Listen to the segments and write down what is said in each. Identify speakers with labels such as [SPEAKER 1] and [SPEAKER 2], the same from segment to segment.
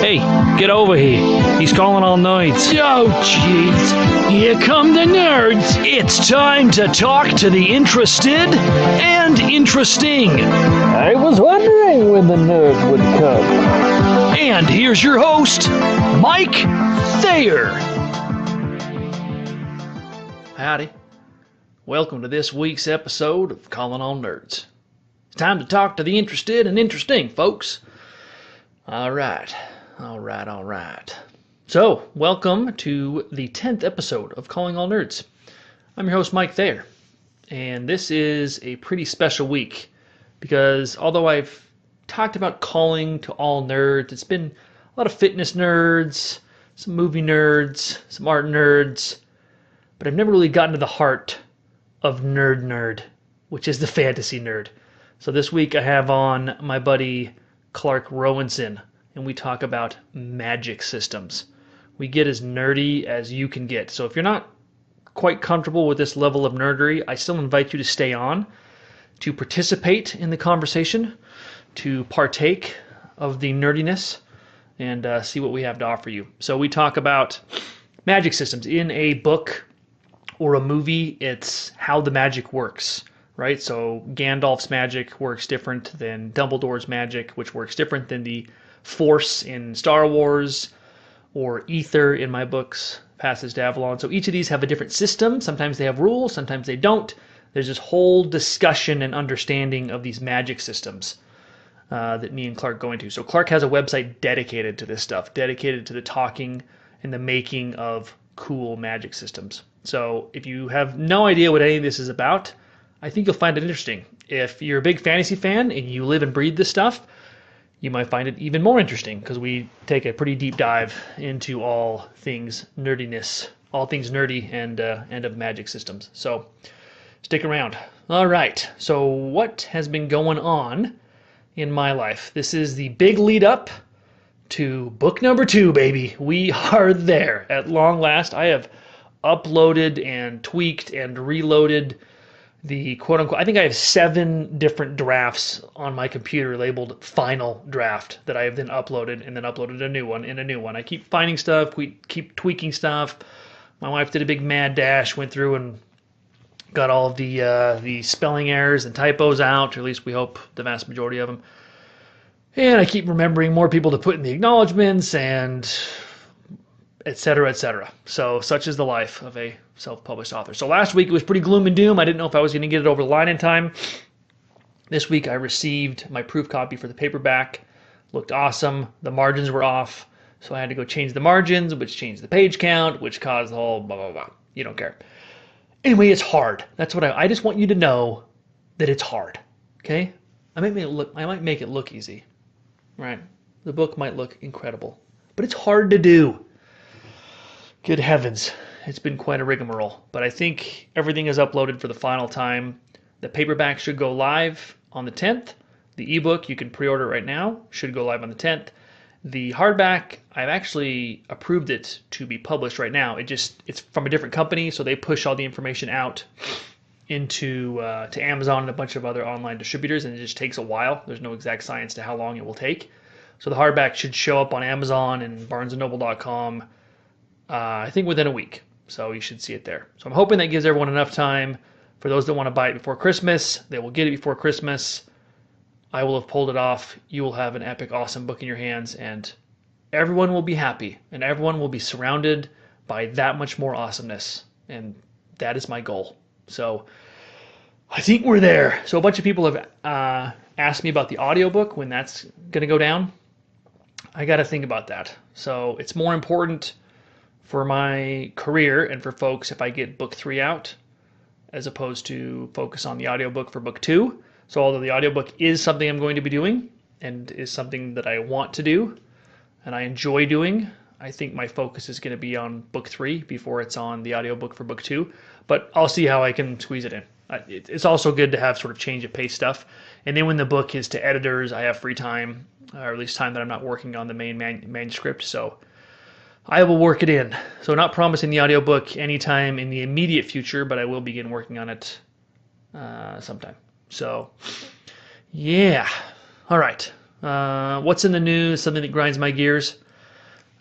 [SPEAKER 1] Hey, get over here. He's calling all nights.
[SPEAKER 2] Oh, jeez. Here come the nerds. It's time to talk to the interested and interesting.
[SPEAKER 3] I was wondering when the nerd would come.
[SPEAKER 2] And here's your host, Mike Thayer. Howdy. Welcome to this week's episode of Calling All Nerds. It's time to talk to the interested and interesting, folks. All right. So, welcome to the 10th episode of Calling All Nerds. I'm your host, Mike Thayer, and this is a pretty special week because although I've talked about calling to all nerds, it's been a lot of fitness nerds, some movie nerds, some art nerds, but I've never really gotten to the heart of nerd, which is the fantasy nerd. So this week I have on my buddy Clark Rowenson, and we talk about magic systems. We get as nerdy as you can get. So if you're not quite comfortable with this level of nerdery, I still invite you to stay on, to participate in the conversation, to partake of the nerdiness, and see what we have to offer you. So we talk about magic systems. In a book or a movie, it's how the magic works, right? So Gandalf's magic works different than Dumbledore's magic, which works different than the Force in Star Wars, or Ether in my books, Passage to Avalon. So each of these have a different system. Sometimes they have rules, sometimes they don't. There's this whole discussion and understanding of these magic systems that me and Clark go into. So Clark has a website dedicated to this stuff, dedicated to the talking and the making of cool magic systems. So if you have no idea what any of this is about, I think you'll find it interesting. If you're a big fantasy fan and you live and breathe this stuff, you might find it even more interesting because we take a pretty deep dive into all things nerdiness, all things nerdy and of magic systems. So stick around. All right. So what has been going on in my life? This is the big lead up to book number 2, baby. We are there at long last. I have uploaded and tweaked and reloaded the quote unquote, I think I have 7 different drafts on my computer labeled final draft that I have then uploaded and then uploaded a new one and a new one. I keep finding stuff, we keep tweaking stuff. My wife did a big mad dash, went through and got all of the spelling errors and typos out, or at least we hope the vast majority of them. And I keep remembering more people to put in the acknowledgments and et cetera, et cetera. So such is the life of a self-published author. So last week it was pretty gloom and doom. I didn't know if I was going to get it over the line in time. This week I received my proof copy for the paperback. Looked awesome. The margins were off, so I had to go change the margins, which changed the page count, which caused the whole blah, blah, blah. You don't care. Anyway, it's hard. That's what I just want you to know that it's hard. Okay? I might make it look easy. Right? The book might look incredible, but it's hard to do. Good heavens, it's been quite a rigmarole, but I think everything is uploaded for the final time. The paperback should go live on the 10th. The ebook, you can pre-order right now, should go live on the 10th. The hardback, I've actually approved it to be published right now. It's from a different company, so they push all the information out into to Amazon and a bunch of other online distributors, and it just takes a while. There's no exact science to how long it will take. So the hardback should show up on Amazon and BarnesandNoble.com I think within a week, so you should see it there. So I'm hoping that gives everyone enough time. For those that want to buy it before Christmas, they will get it before Christmas. I will have pulled it off. You will have an epic, awesome book in your hands, and everyone will be happy, and everyone will be surrounded by that much more awesomeness, and that is my goal. So I think we're there. So a bunch of people have asked me about the audiobook, when that's going to go down. I got to think about that. So it's more important for my career and for folks if I get book 3 out as opposed to focus on the audiobook for book 2. So although the audiobook is something I'm going to be doing and is something that I want to do and I enjoy doing, I think my focus is going to be on book 3 before it's on the audiobook for book 2. But I'll see how I can squeeze it in. It's also good to have sort of change of pace stuff. And then when the book is to editors, I have free time, or at least time that I'm not working on the main manuscript. So I will work it in. So not promising the audiobook anytime in the immediate future, but I will begin working on it sometime. So, yeah. All right. What's in the news? Something that grinds my gears.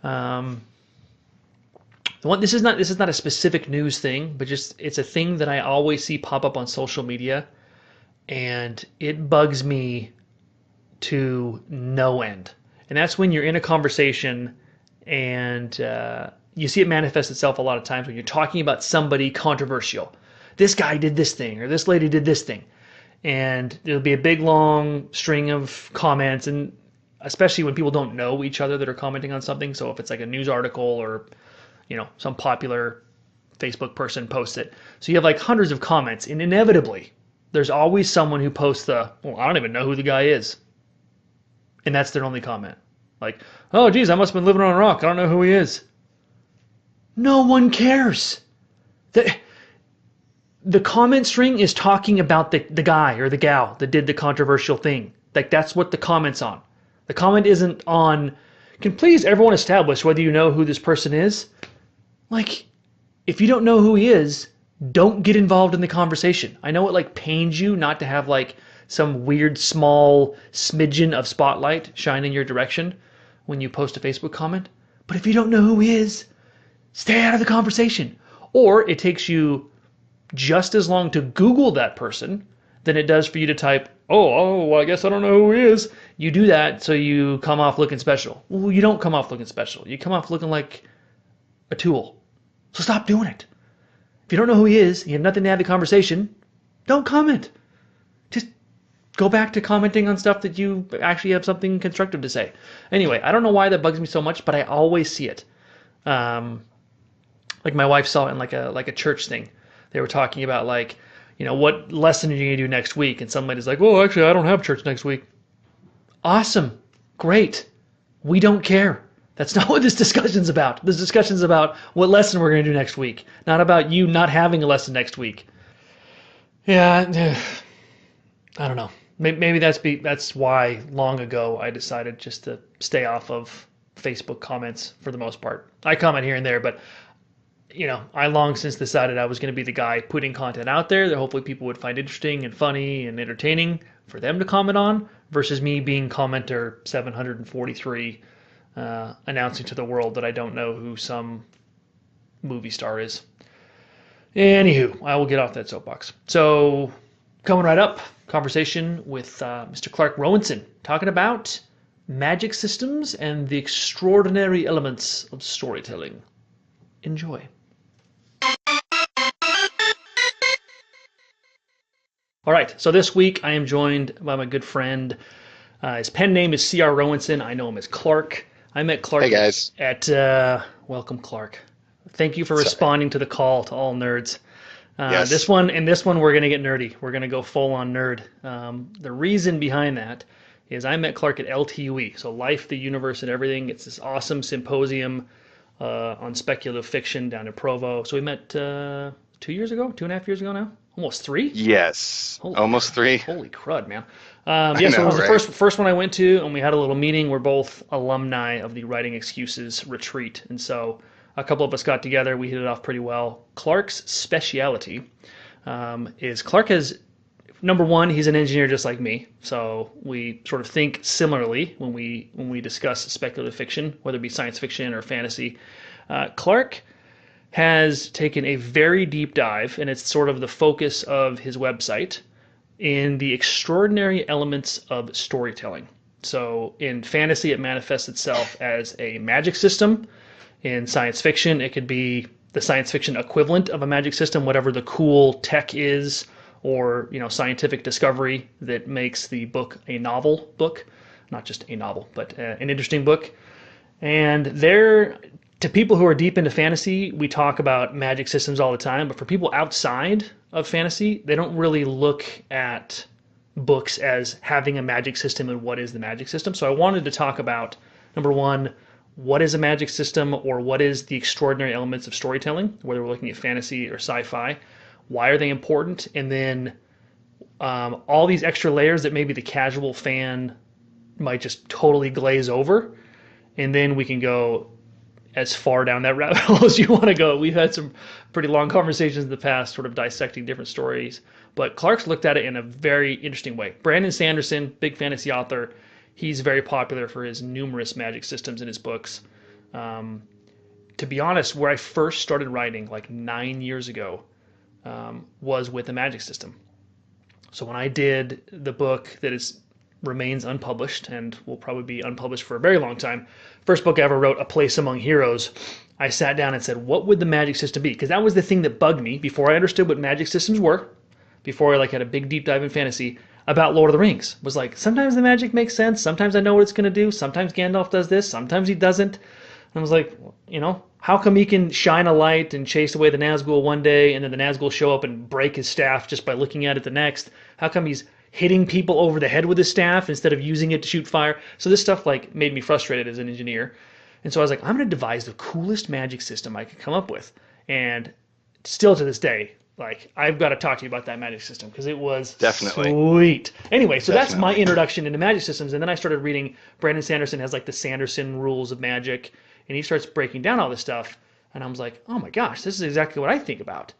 [SPEAKER 2] Um, this is not a specific news thing, but just it's a thing that I always see pop up on social media, and it bugs me to no end. And that's when you're in a conversation and you see it manifest itself a lot of times when you're talking about somebody controversial. This guy did this thing, or this lady did this thing. And there'll be a big long string of comments, and especially when people don't know each other that are commenting on something. So if it's like a news article or, some popular Facebook person posts it. So you have like hundreds of comments, and inevitably there's always someone who posts well, I don't even know who the guy is. And that's their only comment. Like, oh, geez, I must have been living on a rock. I don't know who he is. No one cares. The comment string is talking about the guy or the gal that did the controversial thing. Like, that's what the comment's on. The comment isn't on, can please everyone establish whether you know who this person is? Like, if you don't know who he is, don't get involved in the conversation. I know it like pains you not to have like some weird small smidgen of spotlight shine in your direction when you post a Facebook comment. But if you don't know who he is, stay out of the conversation. Or it takes you just as long to Google that person than it does for you to type, well, I guess I don't know who he is. You do that so you come off looking special. Well, you don't come off looking special. You come off looking like a tool. So stop doing it. If you don't know who he is, you have nothing to add to the conversation, don't comment. Just go back to commenting on stuff that you actually have something constructive to say. Anyway, I don't know why that bugs me so much, but I always see it. Like my wife saw it in like a church thing. They were talking about like, what lesson are you going to do next week? And somebody's like, well, actually, I don't have church next week. Awesome. Great. We don't care. That's not what this discussion's about. This discussion's about what lesson we're going to do next week, not about you not having a lesson next week. Yeah, I don't know. Maybe that's why long ago I decided just to stay off of Facebook comments for the most part. I comment here and there, but I long since decided I was going to be the guy putting content out there that hopefully people would find interesting and funny and entertaining for them to comment on, versus me being commenter 743, announcing to the world that I don't know who some movie star is. Anywho, I will get off that soapbox. So, coming right up, conversation with Mr. Clark Rowenson, talking about magic systems and the extraordinary elements of storytelling. Enjoy. All right, so this week I am joined by my good friend. His pen name is C.R. Rowenson. I know him as Clark. I met Clark
[SPEAKER 4] Hey guys.
[SPEAKER 2] at welcome, Clark. Thank you for responding to the call to all nerds.
[SPEAKER 4] Yes.
[SPEAKER 2] This one we're gonna get nerdy. We're gonna go full on nerd. The reason behind that is I met Clark at LTUE, so Life, the Universe, and Everything. It's this awesome symposium on speculative fiction down in Provo. So we met 2 years ago, 2.5 years ago now, almost 3.
[SPEAKER 4] Yes. Almost 3.
[SPEAKER 2] Holy crud, man. So
[SPEAKER 4] know,
[SPEAKER 2] it was
[SPEAKER 4] right?
[SPEAKER 2] the first one I went to, and we had a little meeting. We're both alumni of the Writing Excuses retreat, and so a couple of us got together. We hit it off pretty well. Clark's speciality is Clark has, number one, he's an engineer just like me, so we sort of think similarly when we discuss speculative fiction, whether it be science fiction or fantasy. Clark has taken a very deep dive, and it's sort of the focus of his website, in the extraordinary elements of storytelling. So in fantasy, it manifests itself as a magic system. In science fiction, it could be the science fiction equivalent of a magic system, whatever the cool tech is, or scientific discovery that makes the book a novel book, not just a novel, but an interesting book. And to people who are deep into fantasy, we talk about magic systems all the time, but for people outside of fantasy, they don't really look at books as having a magic system and what is the magic system. So I wanted to talk about, number one, what is a magic system, or what is the extraordinary elements of storytelling, whether we're looking at fantasy or sci-fi. Why are they important? And then all these extra layers that maybe the casual fan might just totally glaze over. And then we can go as far down that rabbit hole as you want to go. We've had some pretty long conversations in the past, sort of dissecting different stories. But Clark's looked at it in a very interesting way. Brandon Sanderson, big fantasy author, he's very popular for his numerous magic systems in his books. To be honest, where I first started writing like 9 years ago was with the magic system. So when I did the book that remains unpublished and will probably be unpublished for a very long time, first book I ever wrote, A Place Among Heroes, I sat down and said, what would the magic system be? Because that was the thing that bugged me before I understood what magic systems were, before I had a big deep dive in fantasy about Lord of the Rings. Was like, sometimes the magic makes sense, sometimes I know what it's going to do, sometimes Gandalf does this, sometimes he doesn't. And I was like, how come he can shine a light and chase away the Nazgul one day, and then the Nazgul show up and break his staff just by looking at it the next? How come he's hitting people over the head with his staff instead of using it to shoot fire? So this stuff made me frustrated as an engineer. And so I was like, I'm going to devise the coolest magic system I could come up with. And still to this day, I've got to talk to you about that magic system because it was
[SPEAKER 4] Definitely
[SPEAKER 2] sweet. Anyway, so that's my introduction into magic systems. And then I started reading, Brandon Sanderson has the Sanderson rules of magic, and he starts breaking down all this stuff. And I was like, oh my gosh, this is exactly what I think about.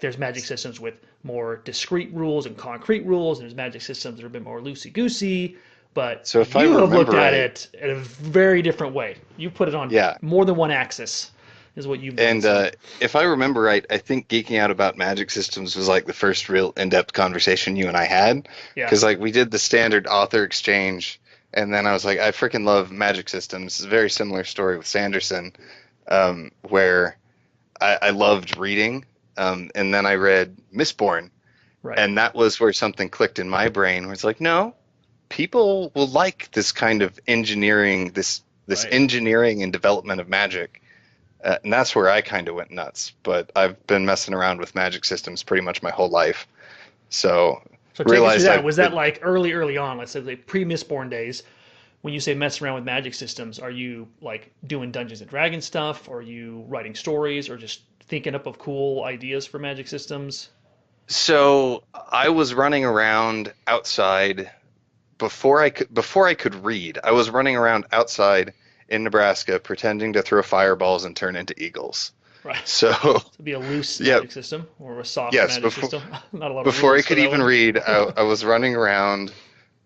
[SPEAKER 2] There's magic systems with more discrete rules and concrete rules, and there's magic systems that are a bit more loosey-goosey. But
[SPEAKER 4] so if
[SPEAKER 2] you have looked at it in a very different way. You put it on more than one axis, is what you've done.
[SPEAKER 4] And if I remember right, I think geeking out about magic systems was the first real in-depth conversation you and I had. Because we did the standard author exchange, and then I was like, I freaking love magic systems. It's a very similar story with Sanderson, where I loved reading. And then I read Mistborn, and that was where something clicked in my brain. Where it's no, people will like this kind of engineering, this engineering and development of magic, and that's where I kind of went nuts. But I've been messing around with magic systems pretty much my whole life, so
[SPEAKER 2] take us through that. Was that early on? Let's say pre-Mistborn days. When you say messing around with magic systems, are you doing Dungeons and Dragons stuff? Or are you writing stories, or just thinking up of cool ideas for magic systems?
[SPEAKER 4] So I was running around outside before I could read. I was running around outside in Nebraska pretending to throw fireballs and turn into eagles.
[SPEAKER 2] Right.
[SPEAKER 4] So
[SPEAKER 2] it'd be a loose magic system or a soft magic system. Not a lot of
[SPEAKER 4] before
[SPEAKER 2] rules
[SPEAKER 4] I could even read, I was running around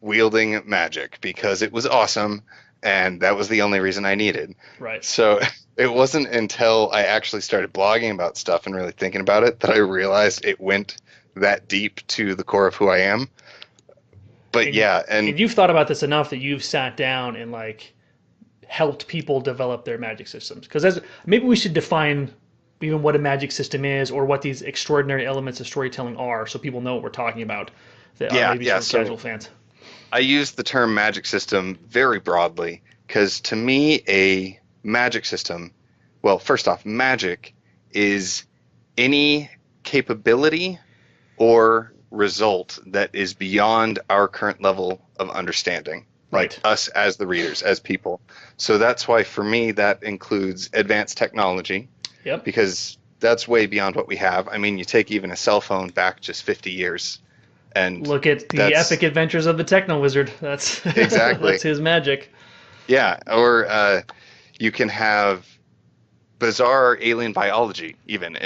[SPEAKER 4] wielding magic because it was awesome, and that was the only reason I needed.
[SPEAKER 2] Right.
[SPEAKER 4] So it wasn't until I actually started blogging about stuff and really thinking about it that I realized it went that deep to the core of who I am. But and
[SPEAKER 2] you've thought about this enough that you've sat down and helped people develop their magic systems. Because maybe we should define even what a magic system is, or what these extraordinary elements of storytelling are, so people know what we're talking about. Casual fans.
[SPEAKER 4] I use the term magic system very broadly because to me a magic system, well, first off, magic is any capability or result that is beyond our current level of understanding, us as the readers, as people. So that's why for me that includes advanced technology, because that's way beyond what we have. I mean, you take even a cell phone back just 50 years. And
[SPEAKER 2] look at the epic adventures of the Techno Wizard. That's
[SPEAKER 4] exactly
[SPEAKER 2] that's his magic.
[SPEAKER 4] Yeah, or you can have bizarre alien biology. Even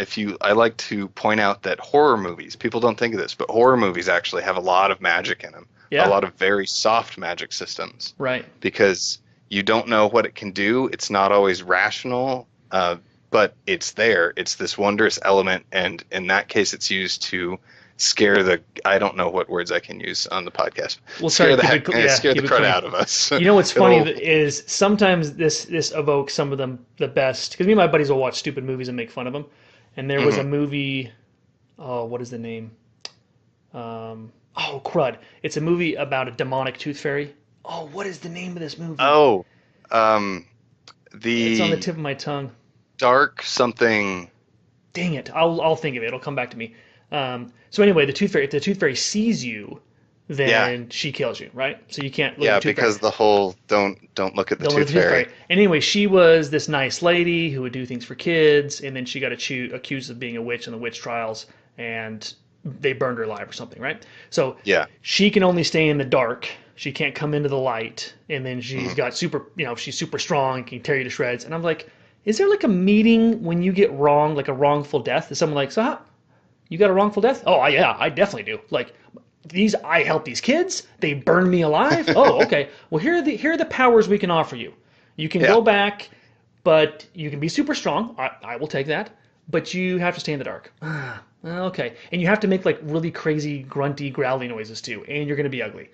[SPEAKER 4] I like to point out that horror movies, people don't think of this, but horror movies actually have a lot of magic in them. A lot of very soft magic systems.
[SPEAKER 2] Right.
[SPEAKER 4] Because you don't know what it can do. It's not always rational, but it's there. It's this wondrous element, and in that case, it's used to scare I don't know what words I can use on the podcast.
[SPEAKER 2] We'll
[SPEAKER 4] scare the crud out of us.
[SPEAKER 2] You know what's funny is sometimes this evokes some of the best, because me and my buddies will watch stupid movies and make fun of them. And there was a movie, what is the name? Crud. It's a movie about a demonic tooth fairy. Oh, what is the name of this movie?
[SPEAKER 4] Oh,
[SPEAKER 2] it's on the tip of my tongue.
[SPEAKER 4] Dark something.
[SPEAKER 2] Dang it! I'll think of it. It'll come back to me. So anyway, if the tooth fairy sees you, then she kills you, right? So you can't look at the tooth
[SPEAKER 4] because
[SPEAKER 2] fairy.
[SPEAKER 4] The whole don't look at the tooth fairy.
[SPEAKER 2] Anyway, she was this nice lady who would do things for kids, and then she got accused of being a witch in the witch trials, and they burned her alive or something, right? So she can only stay in the dark. She can't come into the light, and then she's got she's super strong and can tear you to shreds. And I'm like, is there a meeting when you get wrong, a wrongful death? Is someone so how? You got a wrongful death? Oh, yeah, I definitely do. I help these kids. They burn me alive. Oh, okay. Well, here are the powers we can offer you. You can go back but you can be super strong. I will take that. But you have to stay in the dark. Okay. And you have to make like really crazy, grunty, growly noises too. And you're going to be ugly.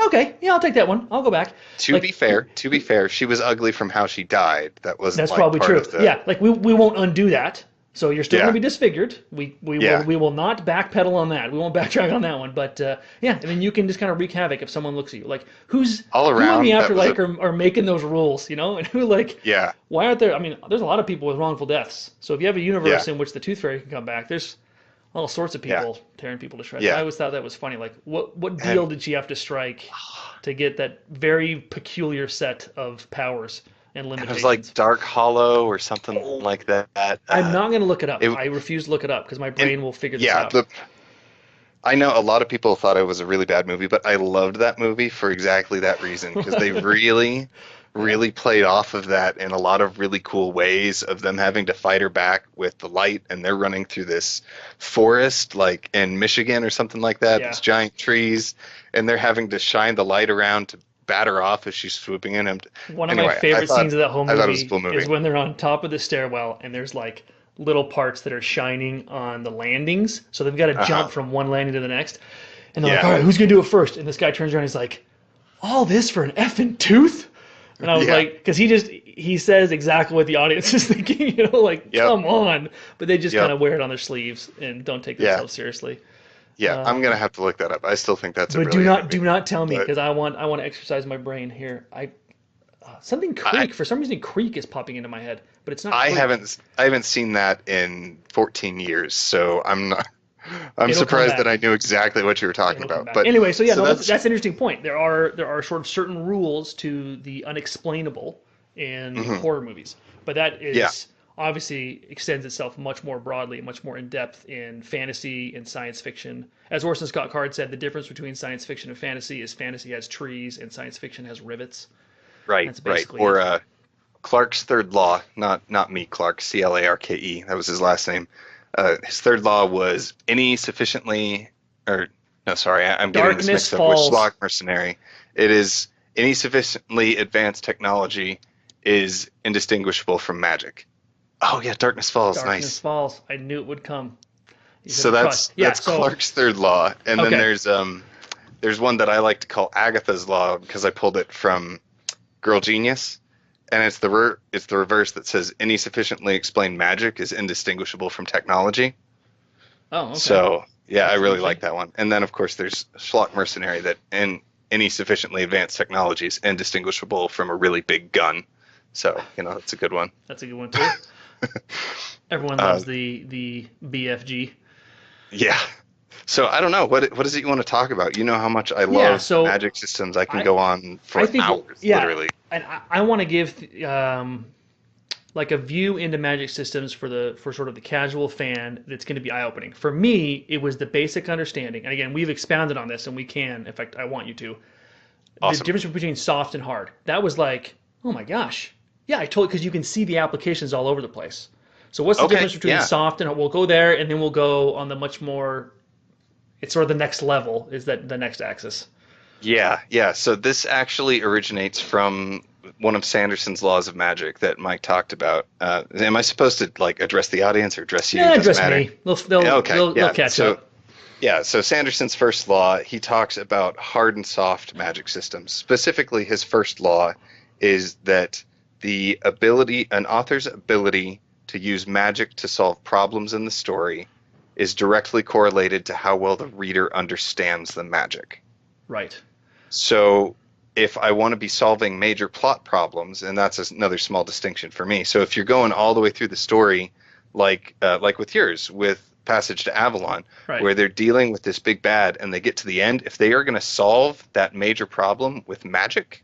[SPEAKER 2] Okay. Yeah, I'll take that one. I'll go back.
[SPEAKER 4] To be fair, she was ugly from how she died. That wasn't
[SPEAKER 2] That's
[SPEAKER 4] like
[SPEAKER 2] probably
[SPEAKER 4] part
[SPEAKER 2] true.
[SPEAKER 4] of the.
[SPEAKER 2] Yeah, like we won't undo that. So you're still
[SPEAKER 4] Yeah.
[SPEAKER 2] going to be disfigured. We
[SPEAKER 4] Yeah.
[SPEAKER 2] will not backpedal on that. We won't backtrack on that one. But yeah, and then you can just kind of wreak havoc if someone looks at you. Like who
[SPEAKER 4] All
[SPEAKER 2] in the
[SPEAKER 4] around, that was
[SPEAKER 2] afterlife are making those rules, you know? And who like
[SPEAKER 4] Yeah.
[SPEAKER 2] why aren't there? I mean, there's a lot of people with wrongful deaths. So if you have a universe
[SPEAKER 4] Yeah.
[SPEAKER 2] in which the Tooth Fairy can come back, there's all sorts of people tearing people to shreds.
[SPEAKER 4] Yeah.
[SPEAKER 2] I always thought that was funny. Like what deal did she have to strike to get that very peculiar set of powers and
[SPEAKER 4] It
[SPEAKER 2] limitations?
[SPEAKER 4] was like Dark Hollow or something like that.
[SPEAKER 2] I'm not going to look it up.
[SPEAKER 4] it-
[SPEAKER 2] I refuse to look it up because my brain will figure this
[SPEAKER 4] Yeah,
[SPEAKER 2] out.
[SPEAKER 4] I know a lot of people thought it was a really bad movie, but I loved that movie for exactly that reason because they really, really played off of that in a lot of really cool ways of them having to fight her back with the light, and they're running through this forest like in Michigan or something like that,
[SPEAKER 2] Yeah.
[SPEAKER 4] these giant trees, and they're having to shine the light around to bat her off as she's swooping in. And
[SPEAKER 2] One of
[SPEAKER 4] anyway,
[SPEAKER 2] my favorite scenes of that whole
[SPEAKER 4] I thought it was
[SPEAKER 2] movie
[SPEAKER 4] a cool movie.
[SPEAKER 2] is when they're on top of the stairwell and there's like little parts that are shining on the landings. So they've got to jump from one landing to the next. And they're like,
[SPEAKER 4] Yeah.
[SPEAKER 2] all right, who's going to do it first? And this guy turns around and he's like, all this for an effing tooth? And I was
[SPEAKER 4] Yeah.
[SPEAKER 2] like, because he says exactly what the audience is thinking, you know, like,
[SPEAKER 4] Yep.
[SPEAKER 2] come on. But they just
[SPEAKER 4] Yep.
[SPEAKER 2] kind of wear it on their sleeves and don't take
[SPEAKER 4] Yeah.
[SPEAKER 2] themselves seriously.
[SPEAKER 4] Yeah, I'm gonna have to look that up. I still think that's a
[SPEAKER 2] But
[SPEAKER 4] brilliant
[SPEAKER 2] do
[SPEAKER 4] movie.
[SPEAKER 2] not tell me
[SPEAKER 4] But-
[SPEAKER 2] because I want to exercise my brain here. Something Creek, for some reason Creek is popping into my head, but it's not
[SPEAKER 4] I
[SPEAKER 2] Creek.
[SPEAKER 4] haven't seen that in 14 years, so I'm not. I'm
[SPEAKER 2] It'll come
[SPEAKER 4] surprised
[SPEAKER 2] back.
[SPEAKER 4] that I knew exactly what you were talking
[SPEAKER 2] It'll come
[SPEAKER 4] about.
[SPEAKER 2] back.
[SPEAKER 4] But
[SPEAKER 2] anyway, so yeah,
[SPEAKER 4] so
[SPEAKER 2] no, that's an interesting point. There are sort of certain rules to the unexplainable in horror movies, but that is
[SPEAKER 4] Yeah.
[SPEAKER 2] obviously extends itself much more broadly, much more in depth in fantasy and science fiction. As Orson Scott Card said, the difference between science fiction and fantasy is fantasy has trees and science fiction has rivets.
[SPEAKER 4] right,
[SPEAKER 2] That's
[SPEAKER 4] right.
[SPEAKER 2] basically
[SPEAKER 4] Or Clark's third law, not me, Clark, Clarke. That was his last name. His third law was any sufficiently, or no, sorry, I'm getting this
[SPEAKER 2] Darkness
[SPEAKER 4] mixed up.
[SPEAKER 2] falls.
[SPEAKER 4] Which Schlock Mercenary? It is any sufficiently advanced technology is indistinguishable from magic. Oh yeah, Darkness Falls.
[SPEAKER 2] Darkness
[SPEAKER 4] Nice.
[SPEAKER 2] Falls. I knew it would come. You
[SPEAKER 4] So
[SPEAKER 2] couldn't
[SPEAKER 4] that's
[SPEAKER 2] trust. Yeah, so
[SPEAKER 4] Clark's third law, and
[SPEAKER 2] Okay.
[SPEAKER 4] then there's one that I like to call Agatha's law because I pulled it from Girl Genius, and it's the reverse that says any sufficiently explained magic is indistinguishable from technology.
[SPEAKER 2] Oh, okay.
[SPEAKER 4] So yeah, I
[SPEAKER 2] That's
[SPEAKER 4] really
[SPEAKER 2] interesting.
[SPEAKER 4] like that one. And then of course there's Schlock Mercenary that any sufficiently advanced technology is indistinguishable from a really big gun. So that's a good one.
[SPEAKER 2] That's a good one too. Everyone loves the BFG.
[SPEAKER 4] Yeah. So I don't know what is it you want to talk about? You know how much I love
[SPEAKER 2] so
[SPEAKER 4] magic systems. I can go on for
[SPEAKER 2] I think
[SPEAKER 4] hours,
[SPEAKER 2] yeah,
[SPEAKER 4] literally.
[SPEAKER 2] and I want to give like a view into magic systems for sort of the casual fan that's going to be eye opening. For me, it was the basic understanding, and again, we've expounded on this, and we can. In fact, I want you to.
[SPEAKER 4] Awesome.
[SPEAKER 2] The difference between soft and hard. That was like, oh my gosh, yeah, I totally because you can see the applications all over the place. So what's the
[SPEAKER 4] Okay,
[SPEAKER 2] difference between
[SPEAKER 4] yeah.
[SPEAKER 2] soft and we'll go there, and then we'll go on the much more. It's sort of the next level is that the next axis.
[SPEAKER 4] Yeah. So this actually originates from one of Sanderson's laws of magic that Mike talked about. Am I supposed to like address the audience or address you?
[SPEAKER 2] Yeah,
[SPEAKER 4] Doesn't
[SPEAKER 2] address
[SPEAKER 4] matter.
[SPEAKER 2] me. They'll catch up.
[SPEAKER 4] Yeah, so Sanderson's first law, he talks about hard and soft magic systems. Specifically, his first law is that an author's ability to use magic to solve problems in the story is directly correlated to how well the reader understands the magic.
[SPEAKER 2] Right.
[SPEAKER 4] So if I want to be solving major plot problems, and that's another small distinction for me. So if you're going all the way through the story, like with yours, with Passage to Avalon,
[SPEAKER 2] Right.
[SPEAKER 4] where they're dealing with this big bad and they get to the end, if they are going to solve that major problem with magic,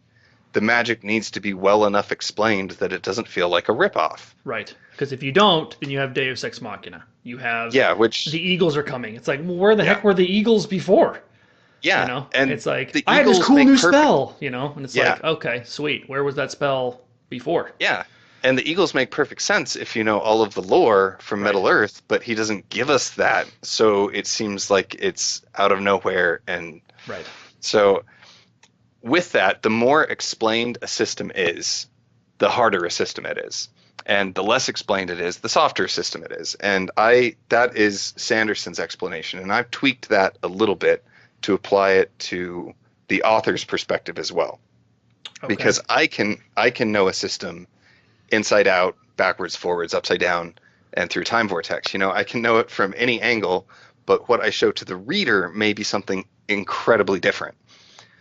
[SPEAKER 4] the magic needs to be well enough explained that it doesn't feel like a ripoff.
[SPEAKER 2] Right. Because if you don't, then you have Deus Ex Machina. You have
[SPEAKER 4] Which
[SPEAKER 2] the Eagles are coming. It's like, well, where the heck were the Eagles before?
[SPEAKER 4] and
[SPEAKER 2] It's like
[SPEAKER 4] the
[SPEAKER 2] I had this
[SPEAKER 4] Eagles
[SPEAKER 2] cool
[SPEAKER 4] make
[SPEAKER 2] new
[SPEAKER 4] perfect-
[SPEAKER 2] spell, and it's
[SPEAKER 4] Yeah.
[SPEAKER 2] like, okay, sweet. Where was that spell before?
[SPEAKER 4] Yeah. And the Eagles make perfect sense if you know all of the lore from
[SPEAKER 2] Right.
[SPEAKER 4] Middle Earth, but he doesn't give us that. So it seems like it's out of nowhere. And
[SPEAKER 2] Right.
[SPEAKER 4] so with that, the more explained a system is, the harder a system it is. And the less explained it is, the softer system it is. And that is Sanderson's explanation. And I've tweaked that a little bit to apply it to the author's perspective as well. Okay. Because I can know a system inside out, backwards, forwards, upside down, and through time vortex. I can know it from any angle, but what I show to the reader may be something incredibly different.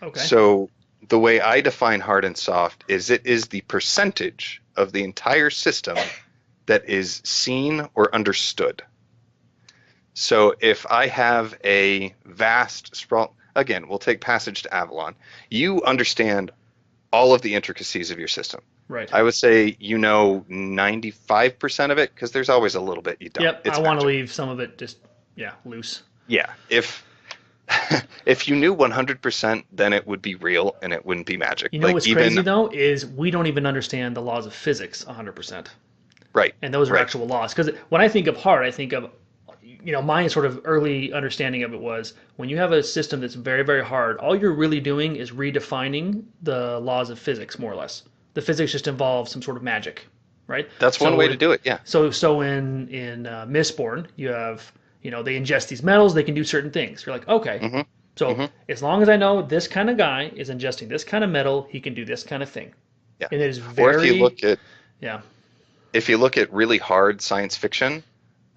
[SPEAKER 4] Okay. So the way I define hard and soft is it is the percentage of the entire system that is seen or understood. So if I have a vast sprawl, again, we'll take Passage to Avalon. You understand all of the intricacies of your system.
[SPEAKER 2] Right.
[SPEAKER 4] I would say 95% of it, because there's always a little bit you don't.
[SPEAKER 2] Yep, I want to leave some of it just, loose.
[SPEAKER 4] Yeah, if you knew 100%, then it would be real and it wouldn't be magic.
[SPEAKER 2] What's crazy, though, is we don't even understand the laws of physics 100%.
[SPEAKER 4] Right.
[SPEAKER 2] And those are actual laws. Because when I think of hard, I think of, my sort of early understanding of it was when you have a system that's very, very hard, all you're really doing is redefining the laws of physics, more or less. The physics just involves some sort of magic, right?
[SPEAKER 4] That's one way to do it, yeah.
[SPEAKER 2] So in Mistborn, you have, they ingest these metals, they can do certain things. You're like, okay.
[SPEAKER 4] Mm-hmm.
[SPEAKER 2] So as long as I know this kind of guy is ingesting this kind of metal, he can do this kind of thing.
[SPEAKER 4] Yeah.
[SPEAKER 2] And it is very...
[SPEAKER 4] Or if you look at really hard science fiction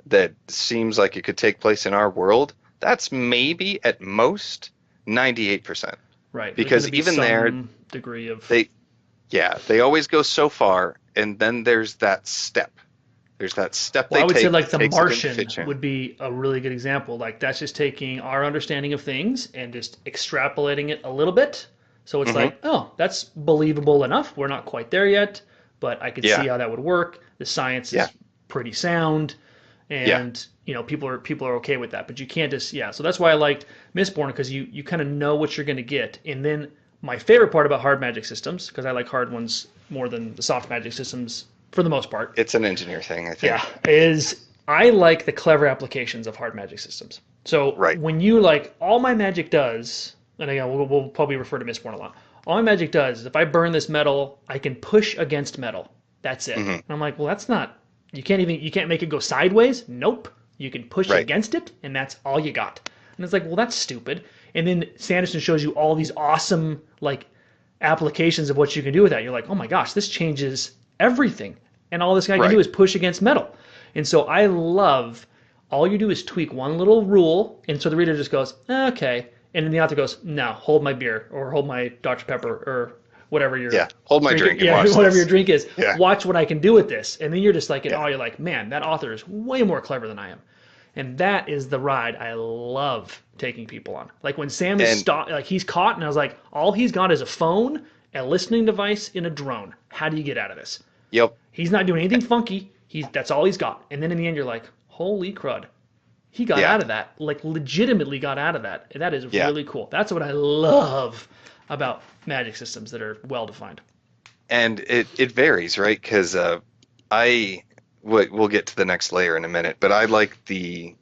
[SPEAKER 4] that seems like it could take place in our world, that's maybe at most 98%.
[SPEAKER 2] Right.
[SPEAKER 4] Because even there...
[SPEAKER 2] degree of...
[SPEAKER 4] They always go so far, and then there's that step. There's that step they take.
[SPEAKER 2] I would say like The Martian would be a really good example. Like that's just taking our understanding of things and just extrapolating it a little bit. So it's like, oh, that's believable enough. We're not quite there yet, but I could see how that would work. The science is pretty sound, and people are okay with that. But you can't just So that's why I liked Mistborn, because you kind of know what you're going to get. And then my favorite part about hard magic systems, because I like hard ones more than the soft magic systems for the most part.
[SPEAKER 4] It's an engineer thing, I think.
[SPEAKER 2] Yeah, is I like the clever applications of hard magic systems. So when you all my magic does, and again, we'll probably refer to Mistborn a lot. All my magic does is if I burn this metal, I can push against metal. That's it. And I'm like, well, that's not. You can't make it go sideways. Nope. You can push against it, and that's all you got. And it's like, well, that's stupid. And then Sanderson shows you all these awesome applications of what you can do with that. You're like, oh my gosh, this changes everything. And all this guy can do is push against metal. And so I love, all you do is tweak one little rule, and so the reader just goes, okay. And then the author goes, no, hold my beer, or hold my Dr. Pepper, or whatever your
[SPEAKER 4] hold my drink.
[SPEAKER 2] Whatever your drink is. Yeah. Watch what I can do with this. And then you're just like, you're like, man, that author is way more clever than I am. And that is the ride I love taking people on. Like when Sam is he's caught, and I was like, all he's got is a phone, a listening device, and a drone. How do you get out of this?
[SPEAKER 4] Yep.
[SPEAKER 2] He's not doing anything funky. That's all he's got. And then in the end, you're like, holy crud. He got out of that. Legitimately got out of that. And that is really cool. That's what I love about magic systems that are well-defined.
[SPEAKER 4] And it varies, right? Because we'll get to the next layer in a minute, but I like the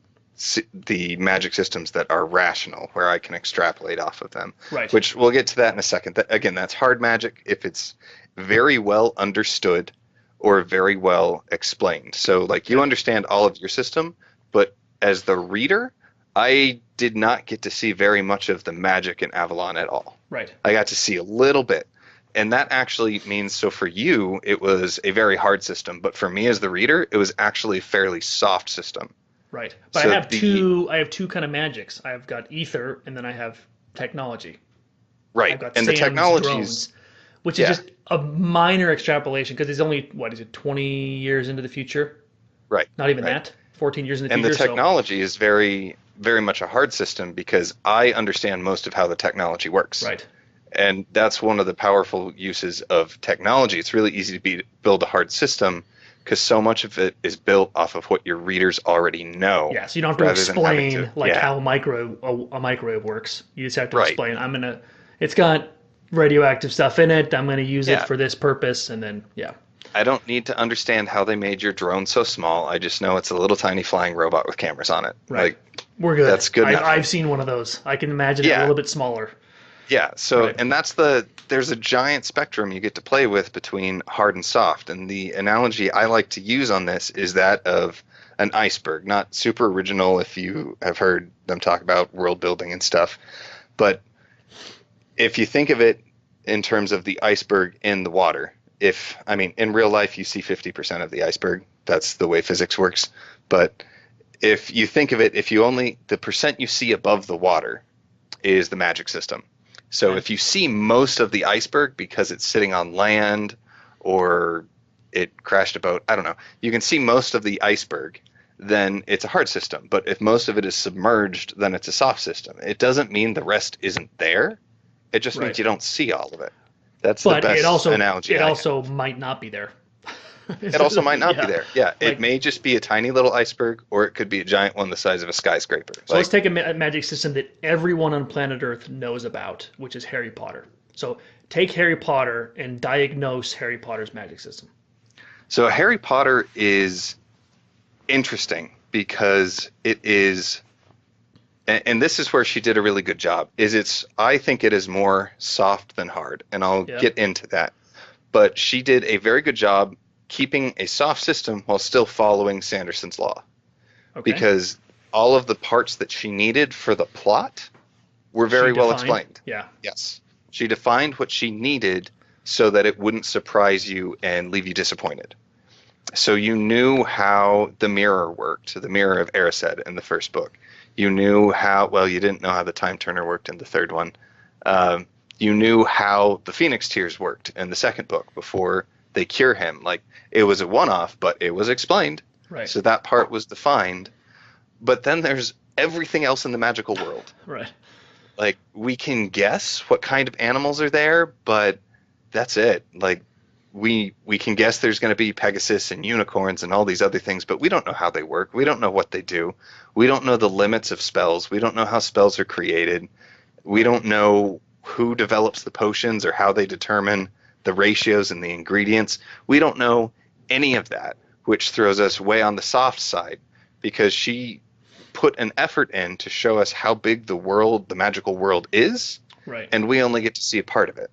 [SPEAKER 4] magic systems that are rational, where I can extrapolate off of them.
[SPEAKER 2] Right.
[SPEAKER 4] Which we'll get to that in a second. Again, that's hard magic if it's very well understood or very well explained. So you understand all of your system, but as the reader, I did not get to see very much of the magic in Avalon at all.
[SPEAKER 2] Right.
[SPEAKER 4] I got to see a little bit. And that actually means, so for you, it was a very hard system. But for me as the reader, it was actually a fairly soft system.
[SPEAKER 2] Right. But so I have two kind of magics. I've got ether, and then I have technology.
[SPEAKER 4] Right.
[SPEAKER 2] I've got
[SPEAKER 4] and
[SPEAKER 2] Sam's
[SPEAKER 4] the technologies,
[SPEAKER 2] drones, which is just a minor extrapolation, because it's only, 20 years into the future?
[SPEAKER 4] Right.
[SPEAKER 2] Not even that? 14 years in the future?
[SPEAKER 4] And the technology is very, very much a hard system, because I understand most of how the technology works.
[SPEAKER 2] Right.
[SPEAKER 4] And that's one of the powerful uses of technology. It's really easy to build a hard system, because so much of it is built off of what your readers already know.
[SPEAKER 2] Yeah, so you don't have to explain how a microwave works. You just have to explain, it's got radioactive stuff in it, I'm going to use it for this purpose, and then,
[SPEAKER 4] I don't need to understand how they made your drone so small. I just know it's a little tiny flying robot with cameras on it.
[SPEAKER 2] Right. We're good.
[SPEAKER 4] That's good enough.
[SPEAKER 2] I've seen one of those. I can imagine it a little bit smaller.
[SPEAKER 4] Yeah, so
[SPEAKER 2] Right.
[SPEAKER 4] and there's a giant spectrum you get to play with between hard and soft. And the analogy I like to use on this is that of an iceberg. Not super original if you have heard them talk about world building and stuff, but if you think of it in terms of the iceberg in the water, in real life you see 50% of the iceberg. That's the way physics works. But if you think of it, the percent you see above the water is the magic system. So if you see most of the iceberg because it's sitting on land or it crashed a boat, I don't know, you can see most of the iceberg, then it's a hard system. But if most of it is submerged, then it's a soft system. It doesn't mean the rest isn't there. It just means you don't see all of it. That's the best analogy.
[SPEAKER 2] It also might not be there.
[SPEAKER 4] It also might not be there. Yeah, it may just be a tiny little iceberg, or it could be a giant one the size of a skyscraper.
[SPEAKER 2] So let's take a magic system that everyone on planet Earth knows about, which is Harry Potter. So take Harry Potter and diagnose Harry Potter's magic system.
[SPEAKER 4] So Harry Potter is interesting because it is, and this is where she did a really good job, I think it is more soft than hard, and I'll get into that. But she did a very good job keeping a soft system while still following Sanderson's law. Okay. Because all of the parts that she needed for the plot were very well explained.
[SPEAKER 2] Yeah.
[SPEAKER 4] Yes. She defined what she needed so that it wouldn't surprise you and leave you disappointed. So you knew how the mirror worked, the mirror of Erised in the first book. You knew you didn't know how the time turner worked in the third one. You knew how the Phoenix Tears worked in the second book before they cure him. Like, it was a one-off, but it was explained.
[SPEAKER 2] Right.
[SPEAKER 4] So that part was defined. But then there's everything else in the magical world.
[SPEAKER 2] Right.
[SPEAKER 4] Like, we can guess what kind of animals are there, but that's it. Like, we can guess there's going to be Pegasus and unicorns and all these other things, but we don't know how they work. We don't know what they do. We don't know the limits of spells. We don't know how spells are created. We don't know who develops the potions or how they determine the ratios and the ingredients. We don't know any of that, which throws us way on the soft side, because she put an effort in to show us how big the magical world is,
[SPEAKER 2] right?
[SPEAKER 4] And we only get to see a part of it.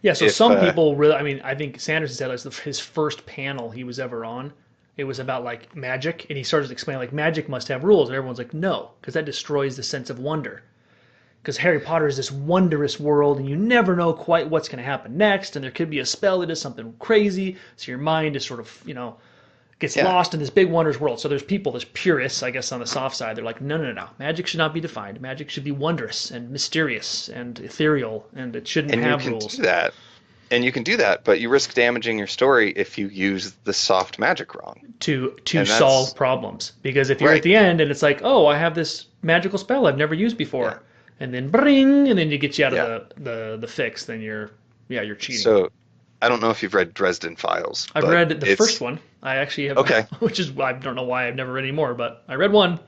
[SPEAKER 2] Yeah, so some people really, I think Sanderson said it was his first panel he was ever on. It was about like magic, and he started to explain like magic must have rules, and everyone's like, no, because that destroys the sense of wonder. Because Harry Potter is this wondrous world, and you never know quite what's going to happen next, and there could be a spell that does something crazy, so your mind is sort of, gets lost in this big wondrous world. So there's purists, I guess, on the soft side. They're like, no. Magic should not be defined. Magic should be wondrous and mysterious and ethereal, and it shouldn't have rules.
[SPEAKER 4] And you can do that, but you risk damaging your story if you use the soft magic wrong.
[SPEAKER 2] To solve problems. Because if you're at the end and it's like, oh, I have this magical spell I've never used before. Yeah. And then bring, and then you get you out of the fix, then you're cheating.
[SPEAKER 4] So I don't know if you've read Dresden Files.
[SPEAKER 2] I've read the first one. I actually have.
[SPEAKER 4] Okay.
[SPEAKER 2] Which is, I don't know why I've never read any more, but I read one.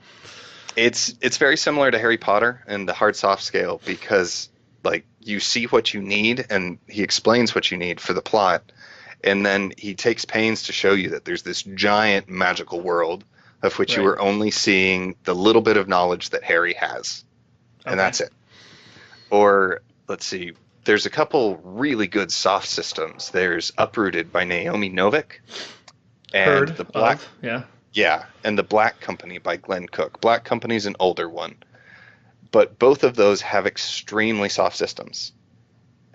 [SPEAKER 4] It's very similar to Harry Potter and the hard soft scale, because like you see what you need and he explains what you need for the plot, and then he takes pains to show you that there's this giant magical world of which you are only seeing the little bit of knowledge that Harry has. And that's it. Or, let's see, there's a couple really good soft systems. There's Uprooted by Naomi Novik. And and the Black Company by Glenn Cook. Black Company's an older one. But both of those have extremely soft systems.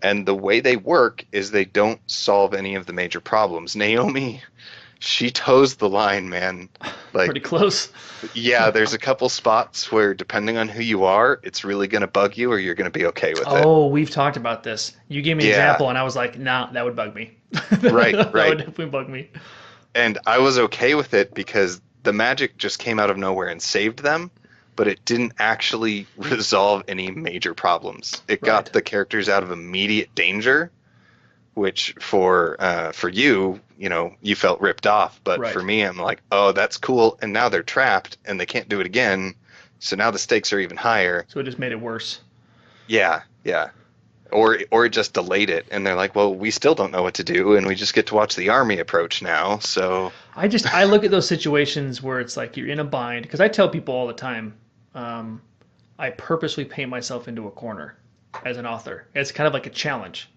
[SPEAKER 4] And the way they work is they don't solve any of the major problems. Naomi, she toes the line, man. Like,
[SPEAKER 2] pretty close.
[SPEAKER 4] Yeah, there's a couple spots where, depending on who you are, it's really going to bug you, or you're going to be okay with it.
[SPEAKER 2] Oh, we've talked about this. You gave me an example, and I was like, nah, that would bug me.
[SPEAKER 4] Right.
[SPEAKER 2] That would definitely bug me.
[SPEAKER 4] And I was okay with it because the magic just came out of nowhere and saved them, but it didn't actually resolve any major problems. It got the characters out of immediate danger, which for you, you felt ripped off. But for me, I'm like, oh, that's cool. And now they're trapped and they can't do it again. So now the stakes are even higher.
[SPEAKER 2] So it just made it worse.
[SPEAKER 4] Yeah. Or it just delayed it. And they're like, well, we still don't know what to do. And we just get to watch the army approach now. So
[SPEAKER 2] I look at those situations where it's like you're in a bind. Because I tell people all the time, I purposely paint myself into a corner. as an author. It's kind of like a challenge.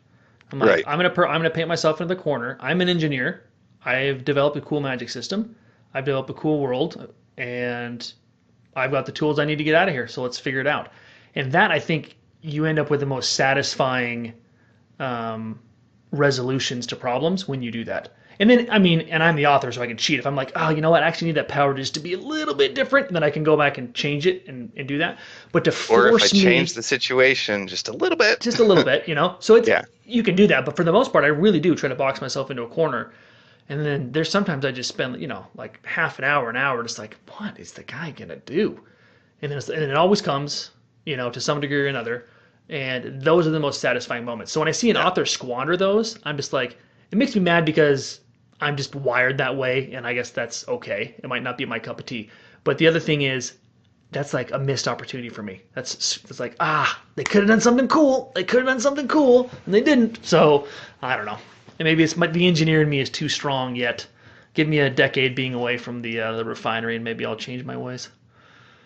[SPEAKER 2] I'm like,
[SPEAKER 4] Right.
[SPEAKER 2] I'm gonna paint myself into the corner. I'm an engineer. I've developed a cool magic system. I've developed a cool world, and I've got the tools I need to get out of here. So let's figure it out. And that, I think, you end up with the most satisfying resolutions to problems when you do that. And then, I mean, and I'm the author, so I can cheat. If I'm like, oh, you know what, I actually need that power just to be a little bit different, then I can go back and change it and do that. But to
[SPEAKER 4] Or
[SPEAKER 2] force
[SPEAKER 4] if I
[SPEAKER 2] me,
[SPEAKER 4] change the situation just a little bit.
[SPEAKER 2] just a little bit, you know. So it's
[SPEAKER 4] Yeah.
[SPEAKER 2] you can do that, but for the most part, I really do try to box myself into a corner. And then there's sometimes I just spend, like half an hour, just like, what is the guy gonna do? And it always comes, to some degree or another. And those are the most satisfying moments. So when I see an author squander those, I'm just like, it makes me mad because I'm just wired that way, and I guess that's okay. It might not be my cup of tea. But the other thing is, that's like a missed opportunity for me. It's like, they could have done something cool. They could have done something cool, and they didn't. So I don't know. And maybe the engineer in me is too strong yet. Give me a decade being away from the refinery, and maybe I'll change my ways.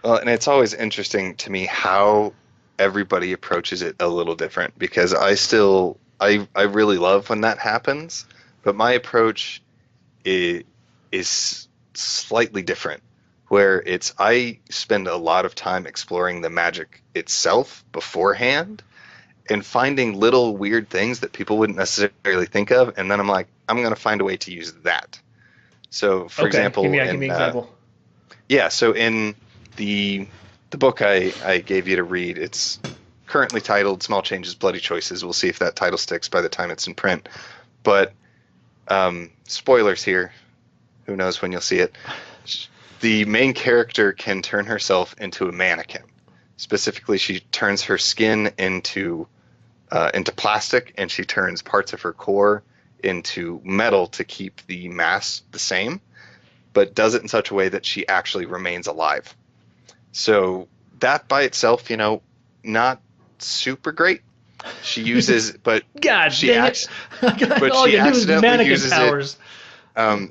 [SPEAKER 4] Well, and it's always interesting to me how everybody approaches it a little different, because I really love when that happens, but my approach is slightly different, where I spend a lot of time exploring the magic itself beforehand and finding little weird things that people wouldn't necessarily think of, and then I'm like, I'm going to find a way to use that. So, for example,
[SPEAKER 2] give me an example.
[SPEAKER 4] So in the book I gave you to read, it's currently titled Small Changes, Bloody Choices. We'll see if that title sticks by the time it's in print. But spoilers here. Who knows when you'll see it. The main character can turn herself into a mannequin. Specifically, she turns her skin into plastic, and she turns parts of her core into metal to keep the mass the same, but does it in such a way that she actually remains alive. So that by itself, not super great. She uses, but
[SPEAKER 2] God
[SPEAKER 4] she
[SPEAKER 2] dang it.
[SPEAKER 4] but
[SPEAKER 2] All
[SPEAKER 4] she
[SPEAKER 2] you do is
[SPEAKER 4] accidentally
[SPEAKER 2] mannequin
[SPEAKER 4] uses
[SPEAKER 2] powers.